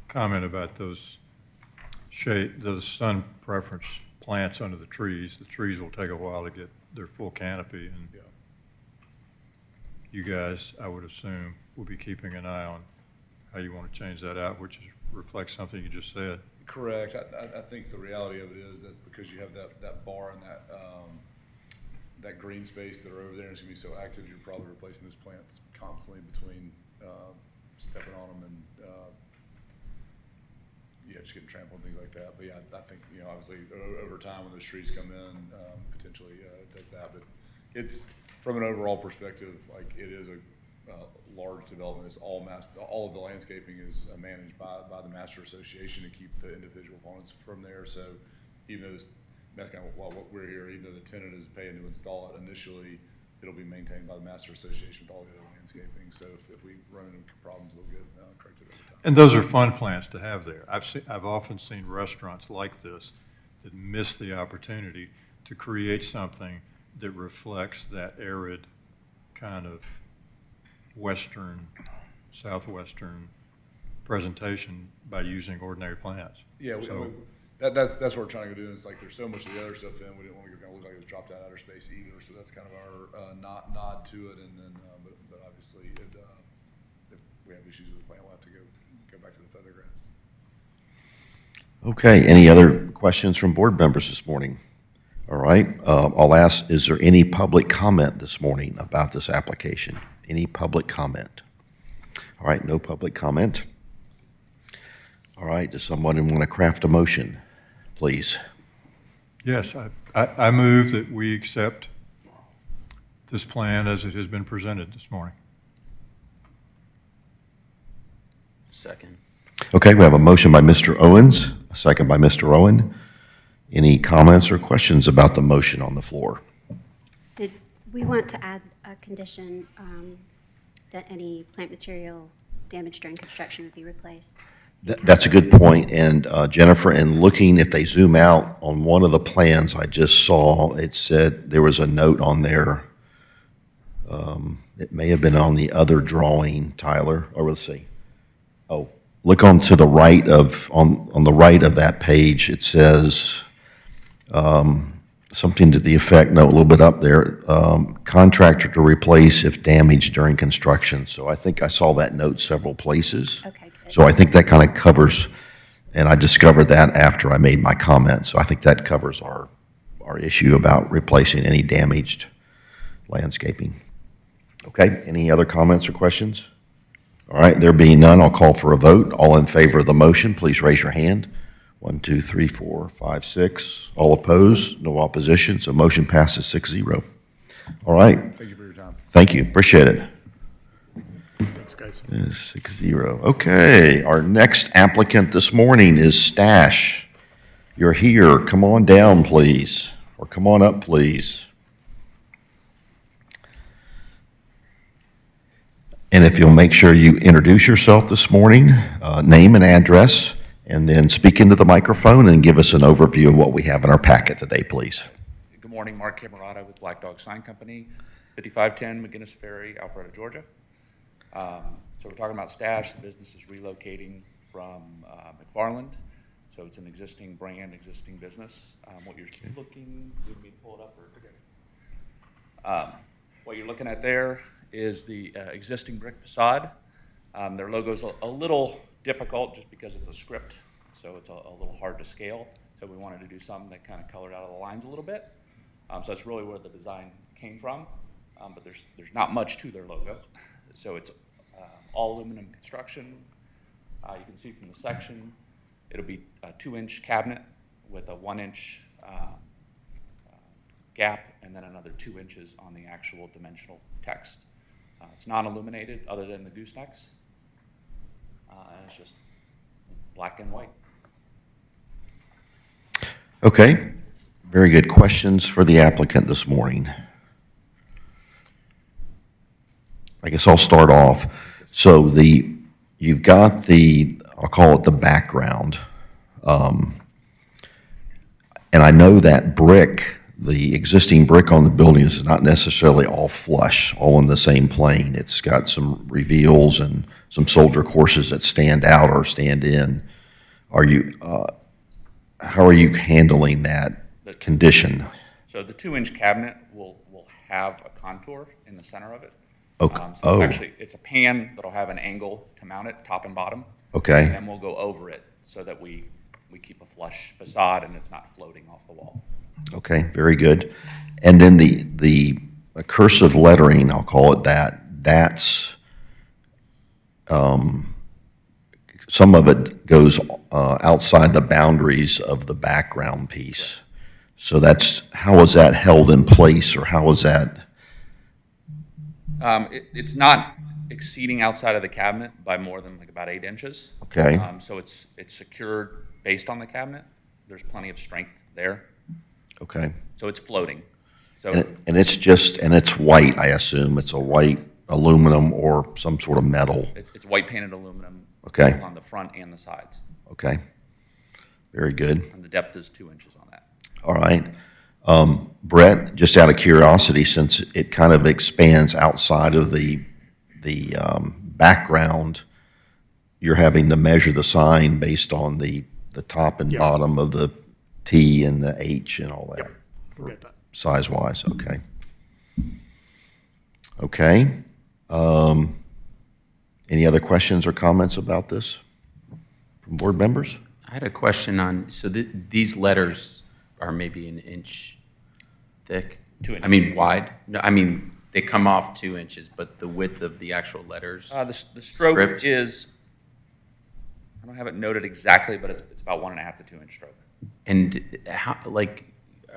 comment about those sun preference plants under the trees. The trees will take a while to get their full canopy, and you guys, I would assume, will be keeping an eye on how you want to change that out, which reflects something you just said. Correct. I think the reality of it is that's because you have that bar and that green space that are over there, and it's gonna be so active, you're probably replacing those plants constantly between stepping on them and just getting trampled and things like that. But yeah, I think obviously over time when those trees come in, potentially it does that. But it's from an overall perspective, like it is a large development. It's all of the landscaping is managed by the master association to keep the individual components from there. So even though that's kind of what we're here, even though the tenant is paying to install it initially, it'll be maintained by the master association with all the other landscaping. So if we run into problems, they'll get corrected over time. And those are fun plants to have there. I've often seen restaurants like this that miss the opportunity to create something that reflects that arid kind of western, southwestern presentation by using ordinary plants. Yeah, that's what we're trying to do. It's like there's so much of the other stuff in, we didn't want to go look like it was dropped out of outer space either. So that's kind of our nod to it. And then, but obviously, if we have issues with the plant, we'll have to go back to the feather grass. Okay, any other questions from board members this morning? All right, I'll ask, is there any public comment this morning about this application? Any public comment? All right, no public comment. All right, does someone want to craft a motion, please? Yes, I move that we accept this plan as it has been presented this morning. Second. Okay, we have a motion by Mr. Owens, a second by Mr. Owen. Any comments or questions about the motion on the floor? Did we want to add a condition that any plant material damaged during construction would be replaced? That's a good point. And Jennifer, in looking, if they zoom out on one of the plans I just saw, it said there was a note on there. It may have been on the other drawing, Tyler, or let's see. Oh, look on to the right of, on the right of that page, it says, something to the effect, no, a little bit up there, contractor to replace if damaged during construction. So I think I saw that note several places. Okay, good. So I think that kind of covers, and I discovered that after I made my comment. So I think that covers our issue about replacing any damaged landscaping. Okay, any other comments or questions? All right, there being none, I'll call for a vote. All in favor of the motion, please raise your hand. 1, 2, 3, 4, 5, 6. All opposed, no opposition, so motion passes 6-0. All right, Thank you for your time. thank you, appreciate it. Thanks, guys. 6-0. Okay, our next applicant this morning is Stash. You're here, come on down, please, or come on up, please. And if you'll make sure you introduce yourself this morning, name and address, and then speak into the microphone and give us an overview of what we have in our packet today, please. Good morning, Mark Camerata with Black Dog Sign Company, 5510 McGinnis Ferry, Alpharetta, Georgia. So we're talking about Stash. The business is relocating from McFarland. So it's an existing brand, existing business. What you're looking, do you need me to pull it up or forget it? What you're looking at there is the existing brick facade. Their logo's a little difficult just because it's a script, so it's a little hard to scale. So we wanted to do something that kind of colored out of the lines a little bit. So that's really where the design came from, but there's not much to their logo. So it's all aluminum construction. You can see from the section, it'll be a 2-inch cabinet with a 1-inch gap and then another 2 inches on the actual dimensional text. It's non-illuminated other than the goosenecks. And it's just black and white. Okay, very good. Questions for the applicant this morning? I guess I'll start off. So you've got I'll call it the background. And I know that brick, the existing brick on the building is not necessarily all flush, all in the same plane. It's got some reveals and some soldier courses that stand out or stand in. How are you handling that condition? So the 2-inch cabinet will have a contour in the center of it. Okay. So it's a pan that'll have an angle to mount it, top and bottom. Okay. And then we'll go over it so that we keep a flush facade and it's not floating off the wall. Okay, very good. And then the cursive lettering, I'll call it that, that's, some of it goes outside the boundaries of the background piece. So how is that held in place, or how is that? It's not exceeding outside of the cabinet by more than like about 8 inches. Okay. So it's secured based on the cabinet. There's plenty of strength there. Okay. So it's floating. So And it's white, I assume. It's a white aluminum or some sort of metal. it's white painted aluminum. Okay. Both on the front and the sides. Okay. Very good. And the depth is 2 inches on that. All right. Brett, just out of curiosity, since it kind of expands outside of the background, you're having to measure the sign based on the top and Yeah. bottom of the T and the H and all that. Yep, we'll get that. Size-wise, okay. Okay. Any other questions or comments about this from board members? I had a question on, so these letters are maybe an inch thick? 2 inches. I mean, wide? No, I mean, they come off 2 inches, but the width of the actual letters? The stroke Script. is, I don't have it noted exactly, but it's about 1.5 to 2 inch stroke. And how, like,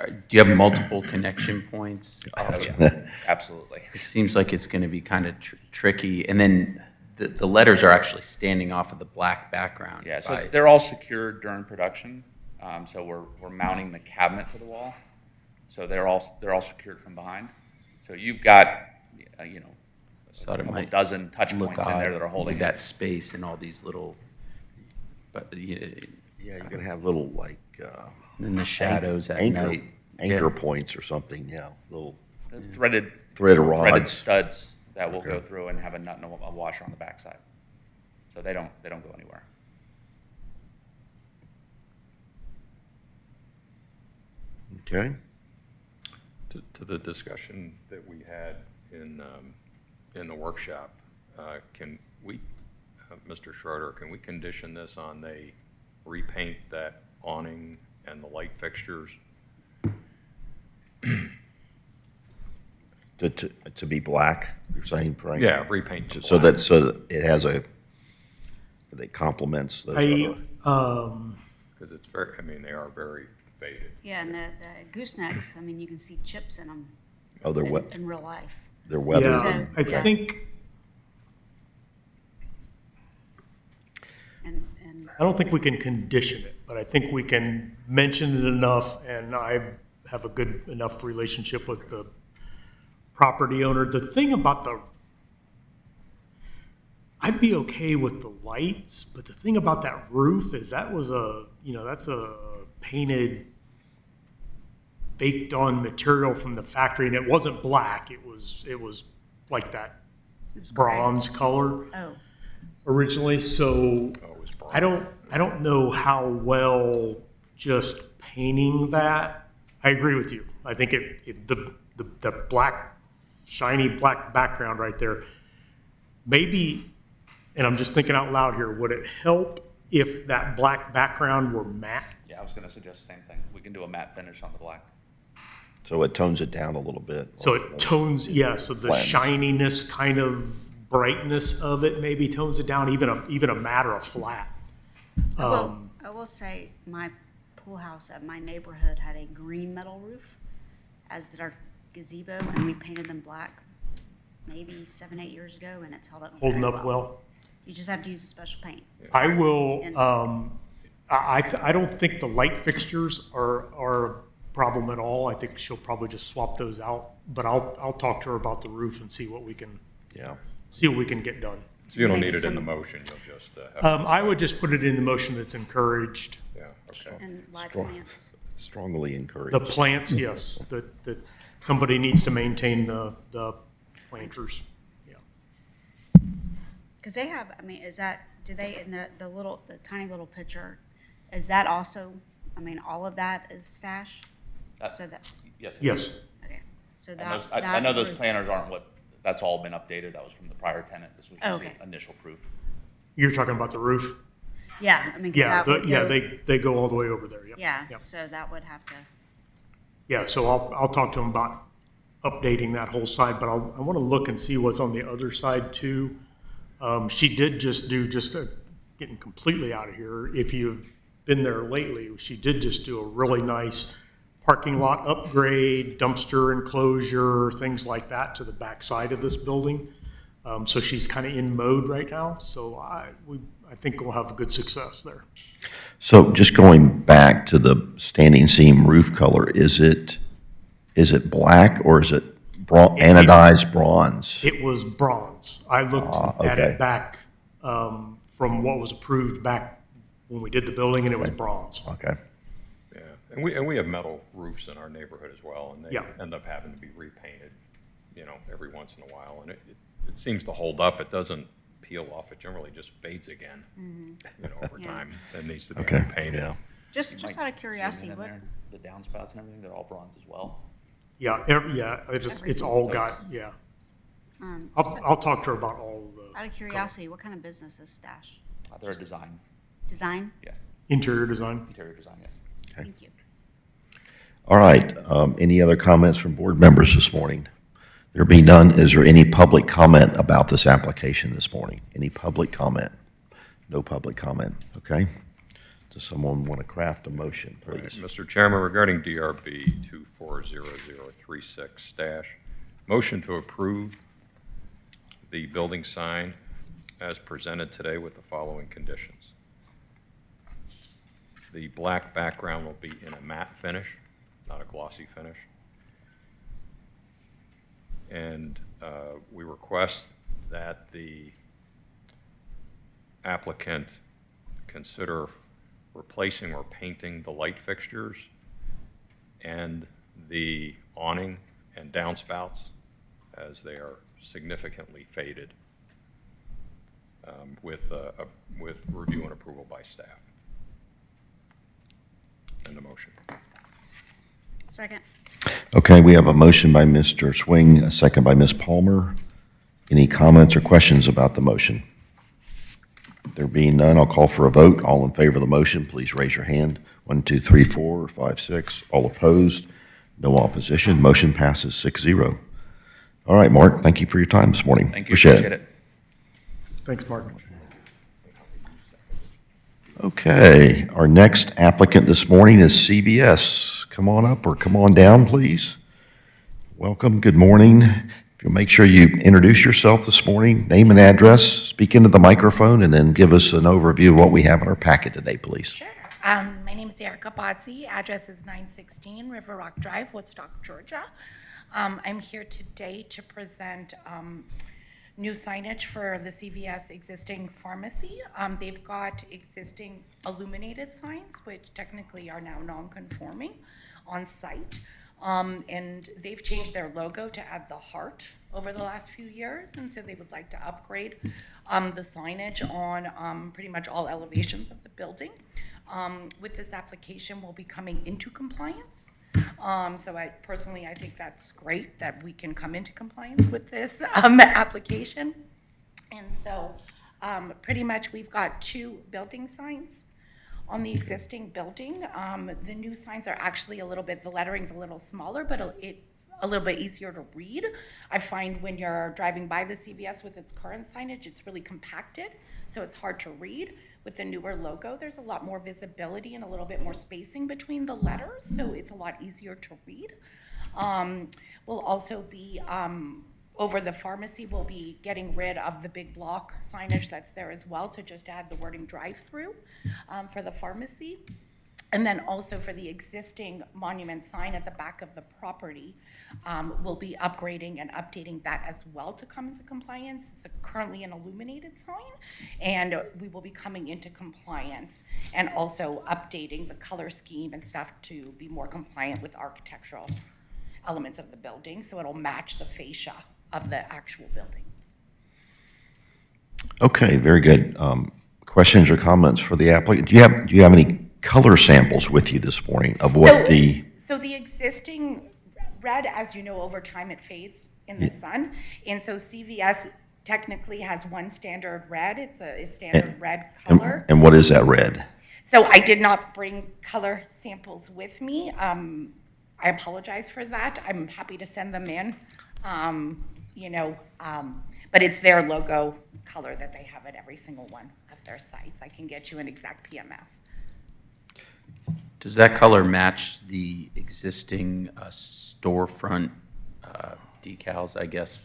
do you have multiple connection points? Oh, yeah, absolutely. It seems like it's going to be kind of tricky. And then the letters are actually standing off of the black background. Yeah, so they're all secured during production. So we're mounting the cabinet to the wall. So they're all secured from behind. So you've got, a Thought it couple might dozen touch look points in there odd that are holding with that it. space and all these little, but Yeah, you're going to have little, like, then the shadows at anchor night. anchor Yeah. points or something, yeah, little Threaded threaded rods. studs that will Okay. go through and have a nut and a washer on the backside. So they don't go anywhere. Okay. To the discussion that we had in the workshop, can we, Mr. Schroeder, can we condition this on they repaint that awning and the light fixtures? To be black, you're saying, Frank? Yeah, repaint to So black. that it has that it complements those other. Because it's very, I mean, they are very faded. Yeah, and the goosenecks, I mean, you can see chips in them Oh, they're wet. in real life. They're weathered. Yeah, I Yeah. think, And I don't think we can condition it, but I think we can mention it enough, and I have a good enough relationship with the property owner. The thing about I'd be okay with the lights, but the thing about that roof is that's a painted, baked on material from the factory, and it wasn't black. It was like that bronze color oh, originally. So Oh, it was bronze. I don't know how well just painting that. I agree with you. I think the black, shiny black background right there, maybe, and I'm just thinking out loud here, would it help if that black background were matte? Yeah, I was gonna suggest the same thing. We can do a matte finish on the black. So it tones it down a little bit. So it tones, yeah, so the Blends. shininess, kind of brightness of it maybe tones it down, even a matte or a flat. I will say, my pool house at my neighborhood had a green metal roof, as did our gazebo, and we painted them black maybe 7, 8 years ago, and it's held up very Holding up well. You just have to use a special paint. I will, And- I don't think the light fixtures are a problem at all. I think she'll probably just swap those out, but I'll talk to her about the roof and see what we can Yeah. get done. So you don't Maybe need it in the some- motion, you'll just have. I would just put it in the motion that's encouraged. Yeah, okay. And live Strong. plants. Strongly encouraged. The plants, yes, that somebody needs to maintain the planters, yeah. Because they have, I mean, do they, in the tiny little picture, is that also, I mean, all of that is stash? So that, Yes. Yes, okay. So And that. those, I know those roof- planners aren't that's all been updated. That was from the prior tenant. This was just Okay. the initial proof. you're talking about the roof? Yeah, I mean, 'cause Yeah, that would go. they go all the way over there, yep. Yeah, Yep. so that would have to, Yeah, so I'll talk to him about updating that whole side, but I want to look and see what's on the other side too. She did getting completely out of here, if you've been there lately, she did just do a really nice parking lot upgrade, dumpster enclosure, things like that to the back side of this building. So she's kind of in mode right now, so I think we'll have good success there. So just going back to the standing seam roof color, is it black or is it anodized bronze? It was bronze. I looked at okay. it back from what was approved back when we did the building, and it was bronze. Okay. Yeah, and we have metal roofs in our neighborhood as well, and they Yeah. end up having to be repainted, every once in a while, and it seems to hold up. It doesn't peel off. It generally just fades again, over Yeah. time. It needs to be Okay. repainted. Yeah. just You out might of zoom in curiosity, in what, there, the downspouts and everything, they're all bronze as well. Yeah, it's all got, yeah. I'll talk to her about all the out of curiosity, what kind of business is Stash? They're a design, Design? yeah, interior design. interior design, yes. Thank you. All right. Any other comments from board members this morning? There be none. Is there any public comment about this application this morning? Any public comment? No public comment. Okay. Does someone want to craft a motion, All right, please? Mr. Chairman, regarding DRB 240036 Stash, motion to approve the building sign as presented today with the following conditions. The black background will be in a matte finish, not a glossy finish. And we request that the applicant consider replacing or painting the light fixtures and the awning and downspouts as they are significantly faded, with review and approval by staff. And the motion. Second. Okay, we have a motion by Mr. Swing, a second by Ms. Palmer. Any comments or questions about the motion? There being none, I'll call for a vote. All in favor of the motion, please raise your hand. 1, 2, 3, 4, 5, 6. All opposed? No opposition. Motion passes 6-0. All right, Mark, thank you for your time this morning. Thank you, appreciate it. Thanks, Mark. Okay, our next applicant this morning is CVS. Come on up or come on down, please. Welcome, good morning. If you'll make sure you introduce yourself this morning, name and address, speak into the microphone, and then give us an overview of what we have in our packet today, please. Sure. My name is Erica Bozzi. Address is 916 River Rock Drive, Woodstock, Georgia. I'm here today to present new signage for the CVS existing pharmacy. They've got existing illuminated signs, which technically are now non-conforming on site. And they've changed their logo to add the heart over the last few years, and so they would like to upgrade the signage on pretty much all elevations of the building. With this application, we'll be coming into compliance. So I think that's great that we can come into compliance with this application. And so pretty much we've got 2 building signs on the existing building. The new signs are actually the lettering's a little smaller, but it's a little bit easier to read. I find when you're driving by the CVS with its current signage, it's really compacted, so it's hard to read. With the newer logo, there's a lot more visibility and a little bit more spacing between the letters, so it's a lot easier to read. We'll also be, over the pharmacy, we'll be getting rid of the big block signage that's there as well to just add the wording drive-through for the pharmacy. And then also for the existing monument sign at the back of the property, we'll be upgrading and updating that as well to come into compliance. It's currently an illuminated sign, and we will be coming into compliance and also updating the color scheme and stuff to be more compliant with architectural elements of the building, so it'll match the fascia of the actual building. Okay, very good. Questions or comments for the applicant? Do you have any color samples with you this morning of what So the existing red, as you know, over time it fades in the sun, and so CVS technically has one standard red. It's a standard red color. And what is that red? So I did not bring color samples with me. I apologize for that. I'm happy to send them in, but it's their logo color that they have at every single one of their sites. I can get you an exact PMS. Does that color match the existing storefront decals, I guess,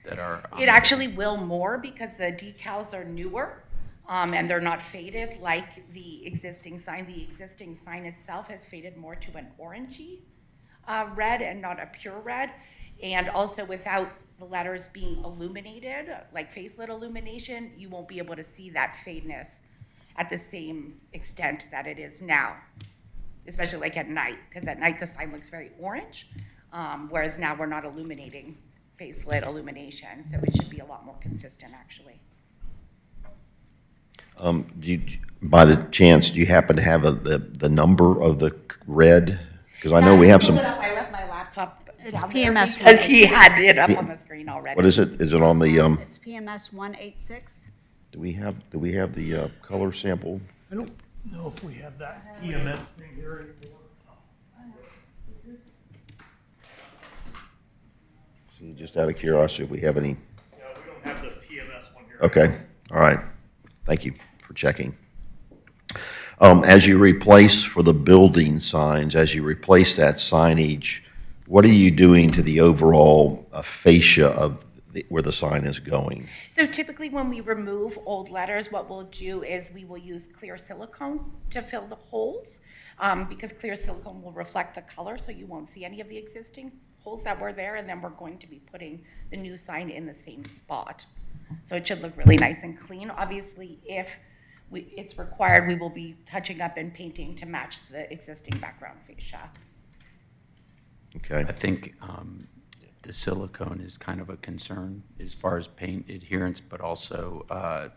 that are on It actually will more because the decals are newer and they're not faded like the existing sign. The existing sign itself has faded more to an orangey red and not a pure red. And also without the letters being illuminated, like facelit illumination, you won't be able to see that fadeness at the same extent that it is now, especially like at night, because at night the sign looks very orange, whereas now we're not illuminating facelit illumination, so it should be a lot more consistent, actually. By the chance, do you happen to have the number of the red? Because I know we have some. I left my laptop It's down there PMS because he had it up on the screen already. What is it? Is it on the? It's PMS 186. Do we have the color sample? I don't know if we have that EMS thing here anymore. So just out of curiosity, if we have any. Yeah, we don't have the PMS one here. Okay, all right. Thank you for checking. As you replace for the building signs, as you replace that signage, what are you doing to the overall fascia of where the sign is going? So typically when we remove old letters, what we'll do is we will use clear silicone to fill the holes because clear silicone will reflect the color, so you won't see any of the existing holes that were there, and then we're going to be putting the new sign in the same spot. So it should look really nice and clean. Obviously, if it's required, we will be touching up and painting to match the existing background fascia. Okay. I think the silicone is kind of a concern as far as paint adherence, but also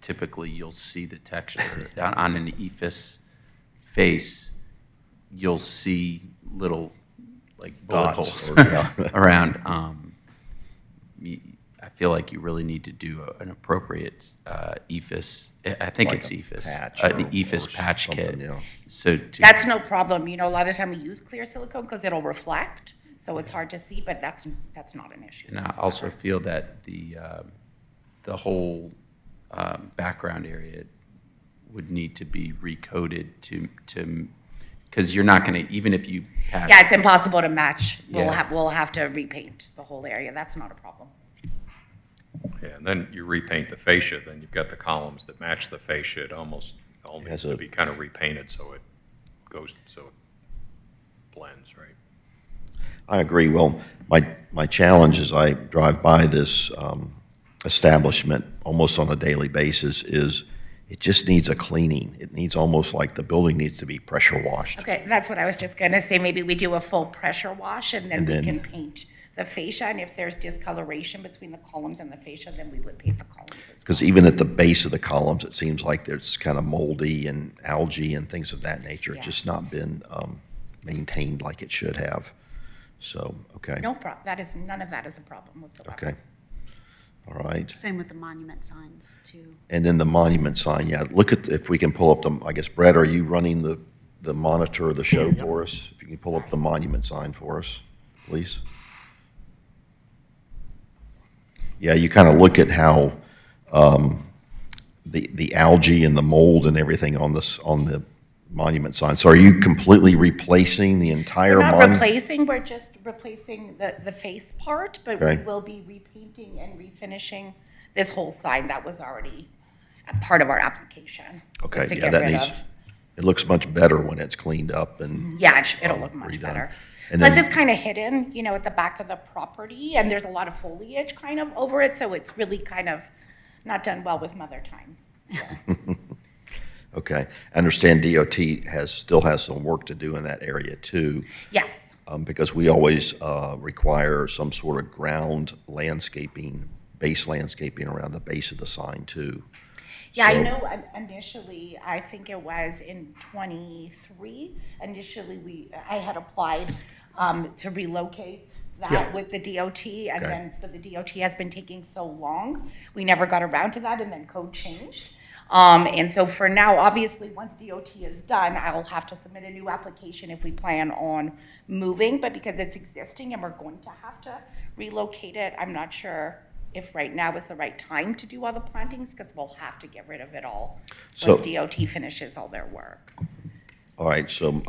typically you'll see the texture on an EFIS face. You'll see little like bullet Dots, holes or- yeah. around. I feel like you really need to do an appropriate EFS. I think Like it's a EFS, patch an or EFS patch something, kit. yeah. So to, That's no problem. You know, a lot of time we use clear silicone because it'll reflect, so it's hard to see, but that's not an issue. and I also feel that the whole background area would need to be recoded to because you're not going to, even if you patch. Yeah, it's impossible to match. Yeah. We'll have to repaint the whole area. That's not a problem. Yeah, and then you repaint the fascia, then you've got the columns that match the fascia. It almost all needs Has to a- be kind of repainted so it goes, so it blends, right? I agree. Well, my challenge as I drive by this establishment almost on a daily basis is it just needs a cleaning. It needs almost like the building needs to be pressure washed. Okay, that's what I was just gonna say. Maybe we do a full pressure wash and then And we then- can paint the fascia. And if there's discoloration between the columns and the fascia, then we would paint the columns as well. Because even at the base of the columns, it seems like there's kind of moldy and algae and things of that nature. It's Yeah. just not been maintained like it should have. So, okay. No problem. None of that is a problem whatsoever. Okay. All right. Same with the monument signs, too. And then the monument sign, yeah, look at, if we can pull up the, I guess, Brett, are you running the monitor of the show for us? If you can pull up the monument sign for us, please. Yeah, you kind of look at how the algae and the mold and everything on the monument sign. So are you completely replacing the entire We're not monument? replacing, we're just replacing the face part, but we Okay. will be repainting and refinishing this whole sign that was already a part of our application. was Okay, to yeah, get that rid needs, of. it looks much better when it's cleaned up and. Yeah, it'll look much redone. better. And Plus, then- it's kind of hidden, you know, at the back of the property, and there's a lot of foliage kind of over it, so it's really kind of not done well with Mother Time. Okay, I understand DOT still has some work to do in that area too, Yes. because we always require some sort of ground landscaping, base landscaping around the base of the sign too. Yeah, I So- know initially, I think it was in '23, initially I had applied to relocate that with the DOT, and Okay. then, but the DOT has been taking so long, we never got around to that, and then code changed. And so for now, obviously, once DOT is done, I'll have to submit a new application if we plan on moving, but because it's existing and we're going to have to relocate it, I'm not sure if right now is the right time to do all the plantings, because we'll have to get rid of it all So- once DOT finishes all their work. All right, so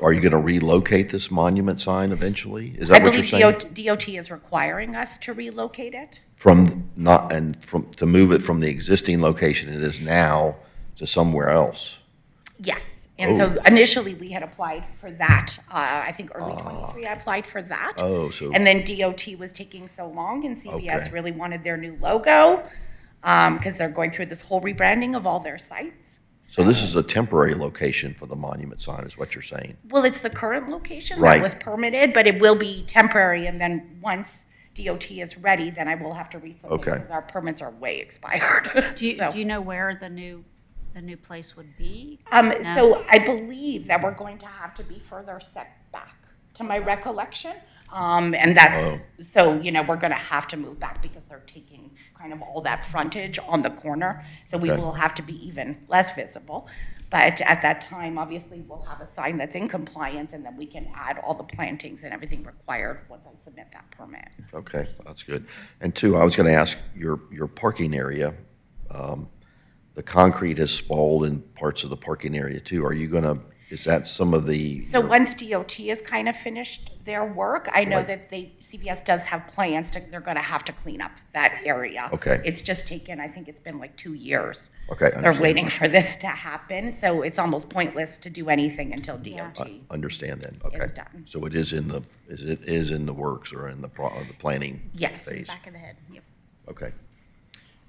are you going to relocate this monument sign eventually? Is I that what you're believe saying? DOT is requiring us to relocate it. To move it from the existing location it is now to somewhere else? Yes. And so initially, we had applied for that. I think early '23, I applied for that. Oh, so- And then DOT was taking so long, and CVS Okay. really wanted their new logo, because they're going through this whole rebranding of all their sites. So this is a temporary location for the monument sign, is what you're saying? Well, it's the current location Right. that was permitted, but it will be temporary, and then once DOT is ready, then I will have to resubmit, Okay. because our permits are way expired. Do So- you know where the new place would be? So I believe that we're going to have to be further set back, to my recollection. And that's, so, you know, we're gonna have to move back because they're taking kind of all that frontage on the corner. So we Okay. will have to be even less visible. But at that time, obviously, we'll have a sign that's in compliance, and then we can add all the plantings and everything required once I submit that permit. Okay, that's good. And two, I was going to ask, your parking area, the concrete has spalled in parts of the parking area too. Are you going to, is that some of the? So once DOT has kind of finished their work, I know Right. that CVS does have plans to, they're gonna have to clean up that area. Okay. It's just taken, I think it's been like 2 years. Okay, They're understand. waiting for this to happen, so it's almost pointless to do anything until DOT. Understand then, okay. Is done. So it is in the works or in the planning Yes. phase? Back of the head, yep. Okay,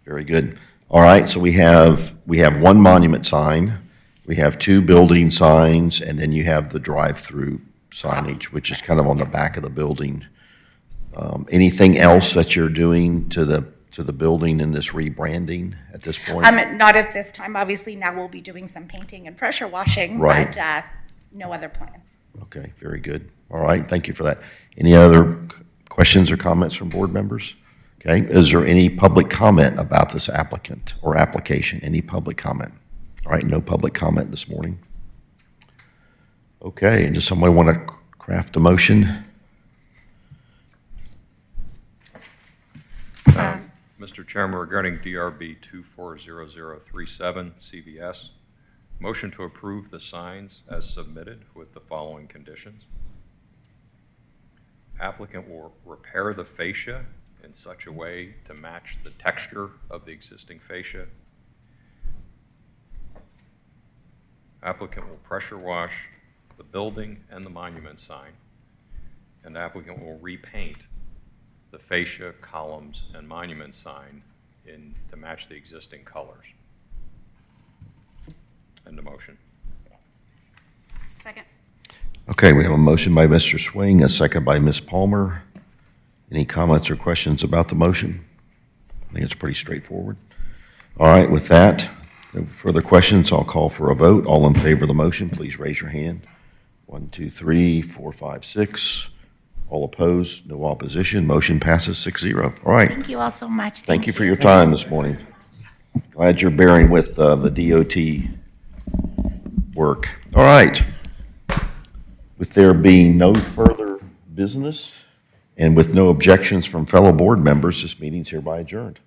very good. All right, so we have one monument sign, we have 2 building signs, and then you have the drive-through signage, which is kind of on the back of the building. Anything else that you're doing to the building in this rebranding at this point? Not at this time, obviously now we'll be doing some painting and pressure washing, Right. but no other plans. Okay, very good. All right, thank you for that. Any other questions or comments from board members? Okay, is there any public comment about this applicant or application? Any public comment? All right, no public comment this morning. Okay, and does somebody want to craft a motion? Mr. Chairman, regarding DRB 240037 CVS, motion to approve the signs as submitted with the following conditions. Applicant will repair the fascia in such a way to match the texture of the existing fascia. Applicant will pressure wash the building and the monument sign, and the applicant will repaint the fascia, columns, and monument sign to match the existing colors. End of motion. Second. Okay, we have a motion by Mr. Swing, a second by Ms. Palmer. Any comments or questions about the motion? I think it's pretty straightforward. All right, with that, no further questions, I'll call for a vote. All in favor of the motion, please raise your hand. 1, 2, 3, 4, 5, 6. All opposed, no opposition. Motion passes 6-0. All right. Thank you all so much. Thank you for your time this morning. Glad you're bearing with the DOT work. All right. With there being no further business and with no objections from fellow board members, this meeting's hereby adjourned.